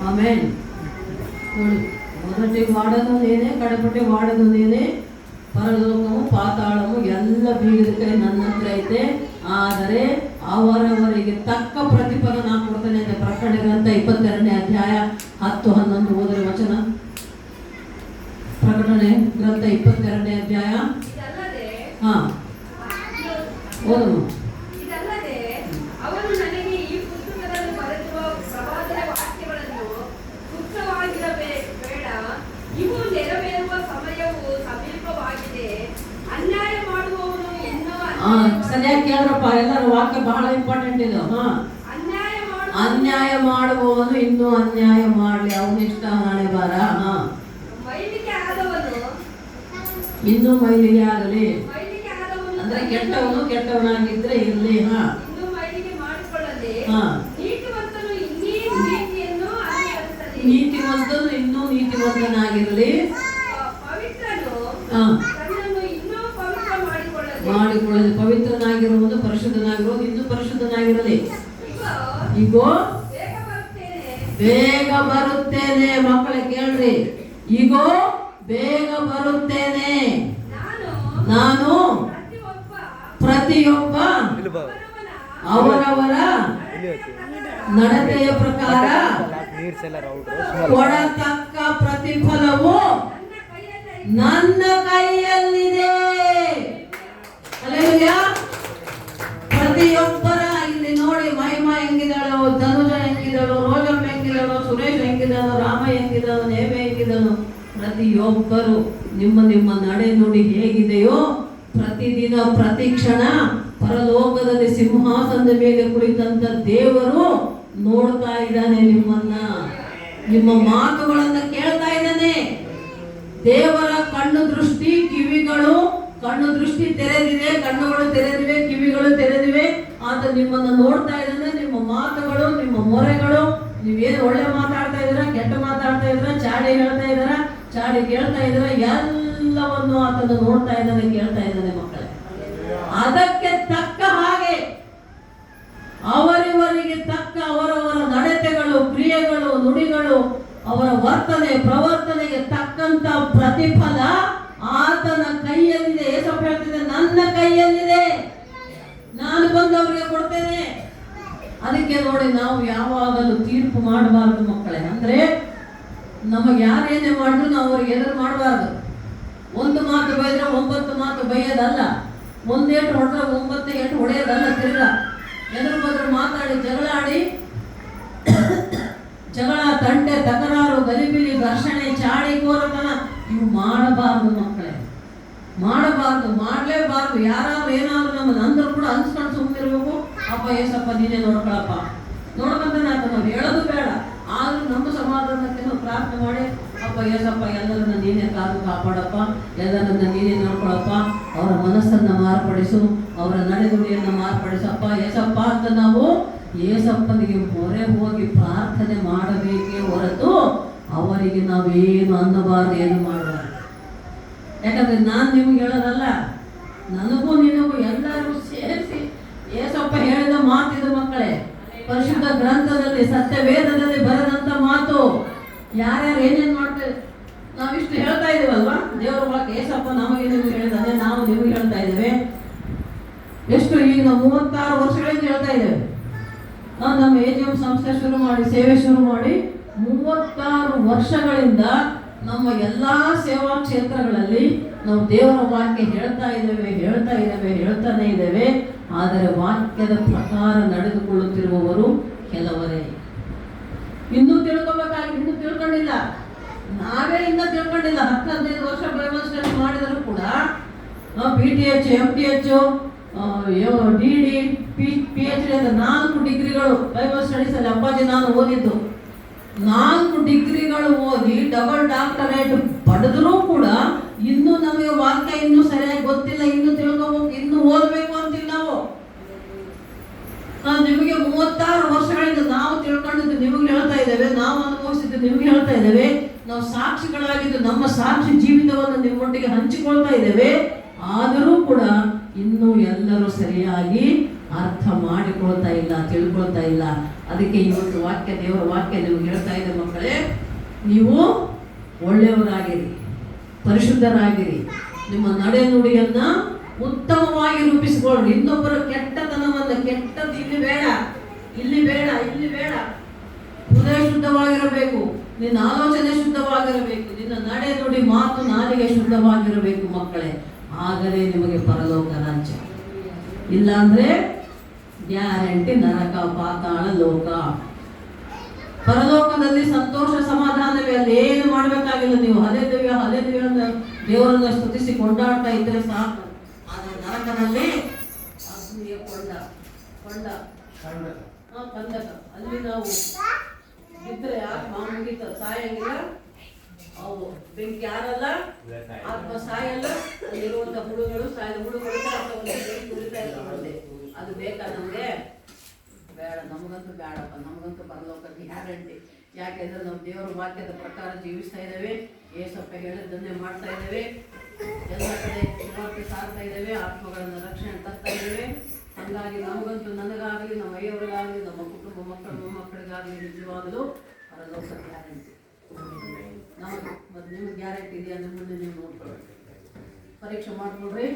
ಆಮೇನ್. ನೋಡಿ, ಮೊದಟಿ ವಾಡದು ನೇನೆ, ಕಡಪಟಿ ವಾಡದು ನೇನೆ, ಪರಲೋಕವು ಪಾತಾಳವು ಎಲ್ಲ ಬೀಗದ ಕೈ ನನ್ನ ಹತ್ರ ಐತೆ, ಆದರೆ ಅವರವರಿಗೆ ತಕ್ಕ ಪ್ರತಿಫಲ ನಾನು ಕೊಡ್ತೇನೆ ಅಂತ ಪ್ರಕಟಣೆ ಗ್ರಂಥ 22ನೇ ಅಧ್ಯಾಯ 10-11 ಹೋದರೆ ವಚನ. ಪ್ರಕಟಣೆ ಗ್ರಂಥ 22ನೇ ಅಧ್ಯಾಯ. ಹಾ, ಓದಮ್ಮ. ಸರಿಯಾಗಿ ಕೇಳ್ರಪ್ಪ ಎಲ್ಲರೂ, ವಾಕ್ಯ ಬಹಳ ಇಂಪಾರ್ಟೆಂಟ್ ಇದು. ಅನ್ಯಾಯ ಮಾಡುವವನು ಇನ್ನೂ ಅನ್ಯಾಯ ಮಾಡಲಿ, ಅವನಿಷ್ಟ ನಾಳೆ ಬಾರ. ಇನ್ನೂ ಮೈಲಿಗೆ ಆಗಲಿ ಅಂದ್ರೆ ಕೆಟ್ಟವನು ಕೆಟ್ಟವನಾಗಿದ್ರೆ ಇರ್ಲಿ. ನೀತಿವಂತನು ಇನ್ನೂ ನೀತಿವಂತನಾಗಿರಲಿ, ಮಾಡಿಕೊಳ್ಳಲಿ. ಪವಿತ್ರನಾಗಿರುವುದು ಪರಿಶುದ್ಧನಾಗಿರುವುದು ಇನ್ನೂ ಪರಿಶುದ್ಧನಾಗಿರಲಿ. ಈಗೋ ಬೇಗ ಬರುತ್ತೇನೆ. ಮಕ್ಕಳೇ ಕೇಳ್ರಿ, ಈಗೋ ಬೇಗ ಬರುತ್ತೇನೆ. ನಾನು ಪ್ರತಿಯೊಬ್ಬ ಅವರವರ ನಡತೆಯ ಪ್ರಕಾರ ಕೊಡತಕ್ಕ ಪ್ರತಿಫಲವು ನನ್ನ ಕೈಯಲ್ಲಿದೆ. ಹಲ್ಲೆಲೂಯಾ. ಪ್ರತಿಯೊಬ್ಬರ ಇಲ್ಲಿ ನೋಡಿ, ಮಹಿಮಾ ಹೆಂಗಿದಳು, ಧನುಜ ಹೆಂಗಿದಳು, ರೋಜಮ್ಮ ಹೆಂಗಿದಳು, ಸುರೇಶ್ ಹೆಂಗಿದಳು, ರಾಮ ಹೆಂಗಿದಳು, ನೇಮೆ ಹೆಂಗಿದಳು, ಪ್ರತಿಯೊಬ್ಬರು ನಿಮ್ಮ ನಿಮ್ಮ ನಡೆ ನುಡಿ ಹೇಗಿದೆಯೋ ಪ್ರತಿದಿನ ಪ್ರತಿ ಕ್ಷಣ ಪರಲೋಕದಲ್ಲಿ ಸಿಂಹಾಸನದ ಮೇಲೆ ಕುಳಿತಂತ ದೇವರು ನೋಡ್ತಾ ಇದ್ದಾನೆ ನಿಮ್ಮನ್ನ, ನಿಮ್ಮ ಮಾತುಗಳನ್ನ ಕೇಳ್ತಾ ಇದ್ದಾನೆ. ದೇವರ ಕಣ್ಣು ದೃಷ್ಟಿ ಕಿವಿಗಳು, ಕಣ್ಣು ದೃಷ್ಟಿ ತೆರೆದಿದೆ, ಕಣ್ಣುಗಳು ತೆರೆದಿವೆ, ಕಿವಿಗಳು ತೆರೆದಿವೆ. ಆತ ನಿಮ್ಮನ್ನು ನೋಡ್ತಾ ಇದ್ದಾನೆ. ನಿಮ್ಮ ಮಾತುಗಳು, ನಿಮ್ಮ ಮೊರೆಗಳು, ನೀವೇನು ಒಳ್ಳೆ ಮಾತಾಡ್ತಾ ಇದ್ದೀರಾ, ಕೆಟ್ಟ ಮಾತಾಡ್ತಾ ಇದ್ದೀರಾ, ಚಾಡಿ ಹೇಳ್ತಾ ಇದ್ದೀರಾ, ಚಾಡಿ ಕೇಳ್ತಾ ಇದ್ದೀರಾ, ಎಲ್ಲವನ್ನು ಆತನು ನೋಡ್ತಾ ಇದ್ದಾನೆ, ಕೇಳ್ತಾ ಇದ್ದಾನೆ ಮಕ್ಕಳೇ. ಅದಕ್ಕೆ ತಕ್ಕ ಹಾಗೆ ಅವರಿವರಿಗೆ ತಕ್ಕ ಅವರವರ ನಡತೆಗಳು, ಕ್ರಿಯೆಗಳು, ನುಡಿಗಳು, ಅವರ ವರ್ತನೆ ಪ್ರವರ್ತನೆಗೆ ತಕ್ಕಂತ ಪ್ರತಿಫಲ ಆತನ ಕೈಯಲ್ಲಿದೆ. ಏಸಪ್ಪ ಹೇಳ್ತಿದೆ, ನನ್ನ ಕೈಯಲ್ಲಿದೆ, ನಾನು ಬಂದವರಿಗೆ ಕೊಡ್ತೇನೆ. ಅದಕ್ಕೆ ನೋಡಿ, ನಾವು ಯಾವಾಗಲೂ ತೀರ್ಪು ಮಾಡಬಾರ್ದು ಮಕ್ಕಳೇ. ಅಂದ್ರೆ ನಮಗೆ ಯಾರೇನೇ ಮಾಡಿದ್ರು ನಾವು ಅವ್ರಿಗೆ ಎದುರು ಮಾಡಬಾರ್ದು. ಒಂದು ಮಾತು ಬೈದ್ರೆ 9 ಮಾತು ಬೈಯೋದಲ್ಲ, ಒಂದೇಟು ಹೊಡೆದ್ರೆ 9 ಏಟು ಹೊಡೆಯೋದಲ್ಲ. ತಿರ್ಗಾ ಎದುರು ಬದ್ರು ಮಾತಾಡಿ ಜಗಳ, ತಂಟೆ, ತಕರಾರು, ಗಲಿಬಿಲಿ, ಘರ್ಷಣೆ, ಚಾಡಿ, ಕೋರತನ ಇವು ಮಾಡಬಾರ್ದು ಮಕ್ಕಳೇ, ಮಾಡಬಾರ್ದು, ಮಾಡಲೇಬಾರ್ದು. ಯಾರಾದ್ರೂ ಏನಾದ್ರು ನಮ್ಮನ್ನು ಅಂದ್ರೂ ಕೂಡ ಅನ್ಸ್ಕೊಂಡು ಸುಮ್ಮನಿರ್ಬೇಕು. ಅಪ್ಪ ಏಸಪ್ಪ ನೀನೇ ನೋಡ್ಕೊಳಪ್ಪ, ನೋಡ್ಕೊಂತಾನೆ ಆತ. ನಾವು ಹೇಳೋದು ಬೇಡ, ಆದ್ರೂ ನಮ್ಮ ಸಮಾಧಾನಕ್ಕೆ ನಾವು ಪ್ರಾರ್ಥನೆ ಮಾಡಿ, ಅಪ್ಪ ಏಸಪ್ಪ ಎಲ್ಲರನ್ನ ನೀನೇ ಕಾಪಾಡಪ್ಪ, ಎಲ್ಲರನ್ನ ನೀನೇ ನೋಡ್ಕೊಳಪ್ಪ, ಅವರ ಮನಸ್ಸನ್ನ ಮಾರ್ಪಡಿಸು, ಅವರ ನಡೆನುಡಿಯನ್ನು ಮಾರ್ಪಡಿಸಪ್ಪ ಏಸಪ್ಪ ಅಂತ ನಾವು ಏಸಪ್ಪನಿಗೆ ಮೊರೆ ಹೋಗಿ ಪ್ರಾರ್ಥನೆ ಮಾಡಬೇಕೇ ಹೊರತು ಅವರಿಗೆ ನಾವೇನು ಅನ್ನಬಾರ್ದು, ಏನು ಮಾಡಬಾರ್ದು. ಯಾಕಂದ್ರೆ ನಾನು ನಿಮ್ಗೆ ಹೇಳೋದಲ್ಲ, ನನಗೂ ನಿನಗೂ ಎಲ್ಲರಿಗೂ ಸೇರಿಸಿ ಏಸಪ್ಪ ಹೇಳಿದ ಮಾತಿದು ಮಕ್ಕಳೇ. ಪರಿಶುದ್ಧ ಗ್ರಂಥದಲ್ಲಿ, ಸತ್ಯವೇದದಲ್ಲಿ ಬರೆದಂತ ಮಾತು. ಯಾರ್ಯಾರು ಏನೇನು ಮಾಡ್ತಾರೆ, ನಾವಿಷ್ಟು ಹೇಳ್ತಾ ಇದೀವಲ್ವಾ ದೇವರ ವಾಕ್ಯ. ಏಸಪ್ಪ ನಮಗೆ ನಿಮ್ಗೆ ಹೇಳಿದಾನೆ, ನಾವು ನಿಮ್ಗೆ ಹೇಳ್ತಾ ಇದ್ದೇವೆ. ಎಷ್ಟು ಈಗ ನಾವು 36 ವರ್ಷಗಳಿಂದ ಹೇಳ್ತಾ ಇದ್ದೇವೆ. ನಾವು ನಮ್ಮ AGM ಸಂಸ್ಥೆ ಶುರು ಮಾಡಿ, ಸೇವೆ ಶುರು ಮಾಡಿ 36 ವರ್ಷಗಳಿಂದ ನಮ್ಮ ಎಲ್ಲಾ ಸೇವಾ ಕ್ಷೇತ್ರಗಳಲ್ಲಿ ನಾವು ದೇವರ ವಾಕ್ಯ ಹೇಳ್ತಾನೆ ಇದ್ದೇವೆ. ಆದರೆ ವಾಕ್ಯದ ಪ್ರಕಾರ ನಡೆದುಕೊಳ್ಳುತ್ತಿರುವವರು ಕೆಲವರೇ. ಇನ್ನೂ ತಿಳ್ಕೊಂಡಿಲ್ಲ, ನಾವೇ ಇನ್ನೂ ತಿಳ್ಕೊಂಡಿಲ್ಲ. 10-15 ವರ್ಷ ಬೈಬಲ್ ಸ್ಟಡಿ ಮಾಡಿದರೂ ಕೂಡ PTH, MTH, DD, PhD ಅಂತ 4 ಡಿಗ್ರಿಗಳು ಬೈಬಲ್ ಸ್ಟಡೀಸ್ ಅಲ್ಲಿ ಅಪ್ಪಾಜಿ ನಾನು ಓದಿದ್ದು. 4 ಡಿಗ್ರಿಗಳು ಓದಿ ಡಬಲ್ ಡಾಕ್ಟರೇಟ್ ಪಡೆದರೂ ಕೂಡ ಇನ್ನೂ ನಮಗೆ ವಾಕ್ಯ ಇನ್ನೂ ಸರಿಯಾಗಿ ಗೊತ್ತಿಲ್ಲ, ಇನ್ನೂ ತಿಳ್ಕೋಬೇಕು, ಇನ್ನೂ ಓದಬೇಕು ಅಂತೀವಿ ನಾವು. ನಿಮಗೆ 36 ವರ್ಷಗಳಿಂದ ನಾವು ತಿಳ್ಕೊಂಡಿದ್ದು ನಿಮಗೆ ಹೇಳ್ತಾ ಇದ್ದೇವೆ, ನಾವು ಅನುಭವಿಸಿದ್ದು ನಿಮ್ಗೆ ಹೇಳ್ತಾ ಇದ್ದೇವೆ, ನಾವು ಸಾಕ್ಷಿಗಳಾಗಿದ್ದು ನಮ್ಮ ಸಾಕ್ಷಿ ಜೀವಿತವನ್ನು ನಿಮ್ಮೊಟ್ಟಿಗೆ ಹಂಚಿಕೊಳ್ತಾ ಇದ್ದೇವೆ. ಆದರೂ ಕೂಡ ಇನ್ನೂ ಎಲ್ಲರೂ ಸರಿಯಾಗಿ ಅರ್ಥ ಮಾಡಿಕೊಳ್ತಾ ಇಲ್ಲ, ತಿಳ್ಕೊಳ್ತಾ ಇಲ್ಲ. ಅದಕ್ಕೆ ಇವತ್ತು ದೇವರ ವಾಕ್ಯ ನಿಮ್ಗೆ ಹೇಳ್ತಾ ಇದೆ ಮಕ್ಕಳೇ, ನೀವು ಒಳ್ಳೆಯವರಾಗಿರಿ, ಪರಿಶುದ್ಧರಾಗಿರಿ, ನಿಮ್ಮ ನಡೆ ನುಡಿಯನ್ನ ಉತ್ತಮವಾಗಿ ರೂಪಿಸಿಕೊಳ್ಳಿ. ಇನ್ನೊಬ್ಬರ ಕೆಟ್ಟತನವನ್ನ, ಕೆಟ್ಟದ್ದು ಇಲ್ಲಿ ಬೇಡ, ಹೃದಯ ಶುದ್ಧವಾಗಿರಬೇಕು, ನಿನ್ನ ಆಲೋಚನೆ ಶುದ್ಧವಾಗಿರಬೇಕು, ನಿನ್ನ ನಡೆ ನುಡಿ ಮಾತು ನಾಲಿಗೆ ಶುದ್ಧವಾಗಿರಬೇಕು ಮಕ್ಕಳೇ. ಆಗಲೇ ನಿಮಗೆ ಪರಲೋಕ ರಾಜ್ಯ. ಇಲ್ಲಾಂದ್ರೆ ಗ್ಯಾರಂಟಿ ನರಕ, ಪಾತಾಳ ಲೋಕ. ಪರಲೋಕದಲ್ಲಿ ಸಂತೋಷ ಸಮಾಧಾನವೇ, ಅಲ್ಲಿ ಏನು ಮಾಡಬೇಕಾಗಿಲ್ಲ. ನೀವು ಹಲ್ಲೆಲೂಯಾ ಅಂತ ದೇವರನ್ನ ಸ್ತುತಿಸಿ ಕೊಂಡಾಡ್ತಾ ಇದ್ರೆ ಸಾಕು. ಆದರೆ ನರಕದಲ್ಲಿ ಅಗ್ನಿಯ ಕಂದಕ, ಅಲ್ಲಿ ನಾವು ಇದ್ರೆ ಮುಗಿತ ಸಾಯಂಗಿಲ್ಲ, ಅವು ಬೆಂಕಿ ಯಾರಲ್ಲ, ಆತ್ಮ ಸಾಯಲ್ಲ. ಅಲ್ಲಿರುವಂತ ಹುಳುಗಳು ಅದು ಬೇಕಾ ನಮ್ಗೆ? ಬೇಡ, ನಮಗಂತೂ ಬೇಡಪ್ಪ, ನಮಗಂತೂ ಪರಲೋಕಕ್ಕೆ ಗ್ಯಾರಂಟಿ. ಯಾಕೆಂದ್ರೆ ನಾವು ದೇವರ ವಾಕ್ಯದ ಪ್ರಕಾರ ಜೀವಿಸ್ತಾ ಇದ್ದೇವೆ, ಏಸಪ್ಪ ಹೇಳಿದ್ದನ್ನೇ ಮಾಡ್ತಾ ಇದ್ದೇವೆ, ಎಲ್ಲ ಕಡೆ ಸುವಾರ್ತೆ ಸಾರ್ತಾ ಇದ್ದೇವೆ, ಆತ್ಮಗಳನ್ನು ರಕ್ಷಣೆ ತರ್ತಾ ಇದ್ದೇವೆ. ಹಾಗಾಗಿ ನಮಗಂತೂ, ನನಗಾಗಲಿ, ನಮ್ಮ ಅಯ್ಯವರಿಗಾಗಲಿ, ನಮ್ಮ ಕುಟುಂಬ ಮೊಮ್ಮಕ್ಕಳಿಗಾಗಲಿ ನಿಜವಾಗಲೂ ಪರಲೋಕ ಗ್ಯಾರಂಟಿ. ನಮಗೆ ಮತ್ತು ನಿಮ್ಗೆ ಗ್ಯಾರಂಟಿ ಇದೆಯಾ? ನಿಮ್ಮ ಮುಂದೆ ನೀವು ನೋಡ್ಕೊಳ್ಬೇಕು, ಪರೀಕ್ಷೆ ಮಾಡಿಕೊಡ್ರಿ.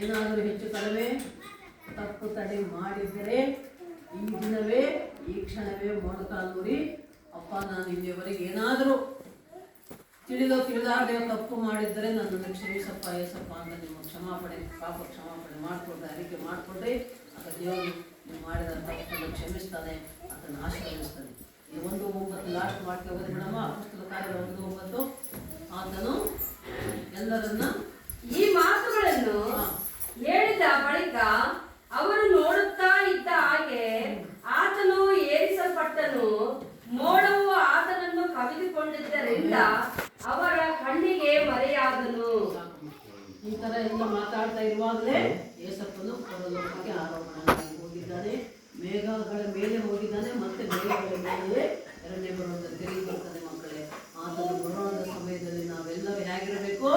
ಏನಾದರೂ ಹೆಚ್ಚು ಕಡಿಮೆ ತಪ್ಪು ತಡೆ ಮಾಡಿದರೆ ಈ ದಿನವೇ, ಈ ಕ್ಷಣವೇ ಮೊಣಕಾಲೂರಿ, ಅಪ್ಪ ನಾನು ಇಲ್ಲಿಯವರೆಗೆ ಏನಾದರೂ ತಿಳಿದಾರದೆ ತಪ್ಪು ಮಾಡಿದರೆ ನನ್ನನ್ನು ಕ್ಷಮಿಸಪ್ಪ ಏಸಪ್ಪ ಅಂತ ನಿಮ್ಮ ಪಾಪ ಕ್ಷಮಾಪಣೆ ಮಾಡಿಕೊಡ್ರಿ, ಅರಿಕೆ ಮಾಡಿಕೊಡ್ರಿ. ಆಗ ದೇವರು ನೀವು ಮಾಡಿದ ತಪ್ಪನ್ನು ಕ್ಷಮಿಸ್ತಾನೆ, ಅದನ್ನು ಆಶೀರ್ವದಿಸ್ತಾನೆ. ಈ 1:9 ಲಾಸ್ಟ್ ವಾಕ್ಯ ಓದಿ ಬಿಡಮ್ಮ. ಅಪೊಸ್ತಲ ಕಾರ್ಯಗಳ 1:9. ಆತನು ಎಲ್ಲರನ್ನ ಈ ಮಾತುಗಳನ್ನು ಹೇಳಿದ ಬಳಿಕ ಅವರು ನೋಡುತ್ತಾ ಇದ್ದ ಹಾಗೆ ಆತನು ಏರಿಸಲ್ಪಟ್ಟನು. ಮೋಡವು ಆತನನ್ನು ಕವಿದುಕೊಂಡಿದ್ದರಿಂದ ಅವರ ಕಣ್ಣಿಗೆ ಮರೆಯಾದನು. ಈ ತರ ಎಲ್ಲ ಮಾತಾಡ್ತಾ ಇರುವಾಗಲೇ ಏಸಪ್ಪನು ಪರಲೋಕಕ್ಕೆ ಆರೋಹಣವಾಗಿ ಹೋಗಿದ್ದಾನೆ, ಮೇಘಗಳ ಮೇಲೆ ಹೋಗಿದ್ದಾನೆ, ಮತ್ತೆ ಮೇಘಗಳ ಮೇಲೆ ಎರಡನೇ ಬರೋದ ತಿರುಗಿ ಬರ್ತದೆ ಮಕ್ಕಳೇ. ಆತನು ಬರೋಣದ ಸಮಯದಲ್ಲಿ ನಾವೆಲ್ಲರೂ ಹೇಗಿರಬೇಕು?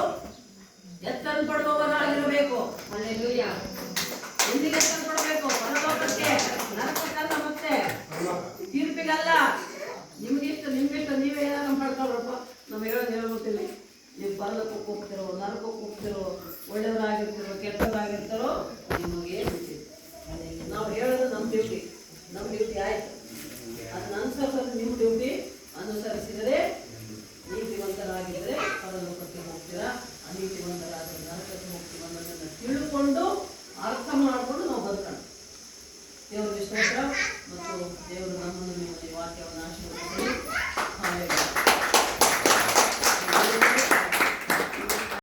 ಎತ್ತಲ್ಪಡುವವರಾಗಿರಬೇಕು. ಅಲ್ಲೆಲ್ಲೂಯ್ಯ. ಎಲ್ಲಿಗೆ ಎತ್ತಲ್ಪಡಬೇಕು? ಪರಲೋಕಕ್ಕೆ, ನರಕಕ್ಕಲ್ಲ. ನಿಮಗೆಲ್ಲ ಗೊತ್ತಿಲ್ಲ, ನೀವು ಪರಲೋಕಕ್ಕೆ ಹೋಗ್ತಿರೋ ನರಕಕ್ಕೆ ಹೋಗ್ತಿರೋ ಒಳ್ಳೆಯವರಾಗಿರ್ತಿರೋ ಕೆಟ್ಟವರಾಗಿರ್ತಾರೋ ನಿಮಗೆ ಗೊತ್ತಿಲ್ಲ. ನಾವು ಹೇಳೋದು ನಮ್ಮ ಡ್ಯೂಟಿ ಆಯಿತು. ಅದನ್ನ ಅನುಸರಿಸೋದು ನಿಮ್ಮ ಡ್ಯೂಟಿ. ಅನುಸರಿಸಿದರೆ ನೀತಿವಂತರಾಗಿದ್ದರೆ ಪರಲೋಕಕ್ಕೆ ಹೋಗ್ತೀರಾ, ಅನೀತಿವಂತರಾದರೆ ನರಕಕ್ಕೆ ಹೋಗ್ತೀವಿ ಅನ್ನೋದನ್ನು ತಿಳ್ಕೊಂಡು ಅರ್ಥ ಮಾಡಿಕೊಂಡು ನಾವು ಬದುಕೋಣ. ದೇವರ ವಿಶ್ವಾಸ ಮತ್ತು ದೇವರು ನಮ್ಮನ್ನು ನಿಮ್ಮ ವಾಕ್ಯವನ್ನು ಆಶೀರ್ವದಿಸಲಿ.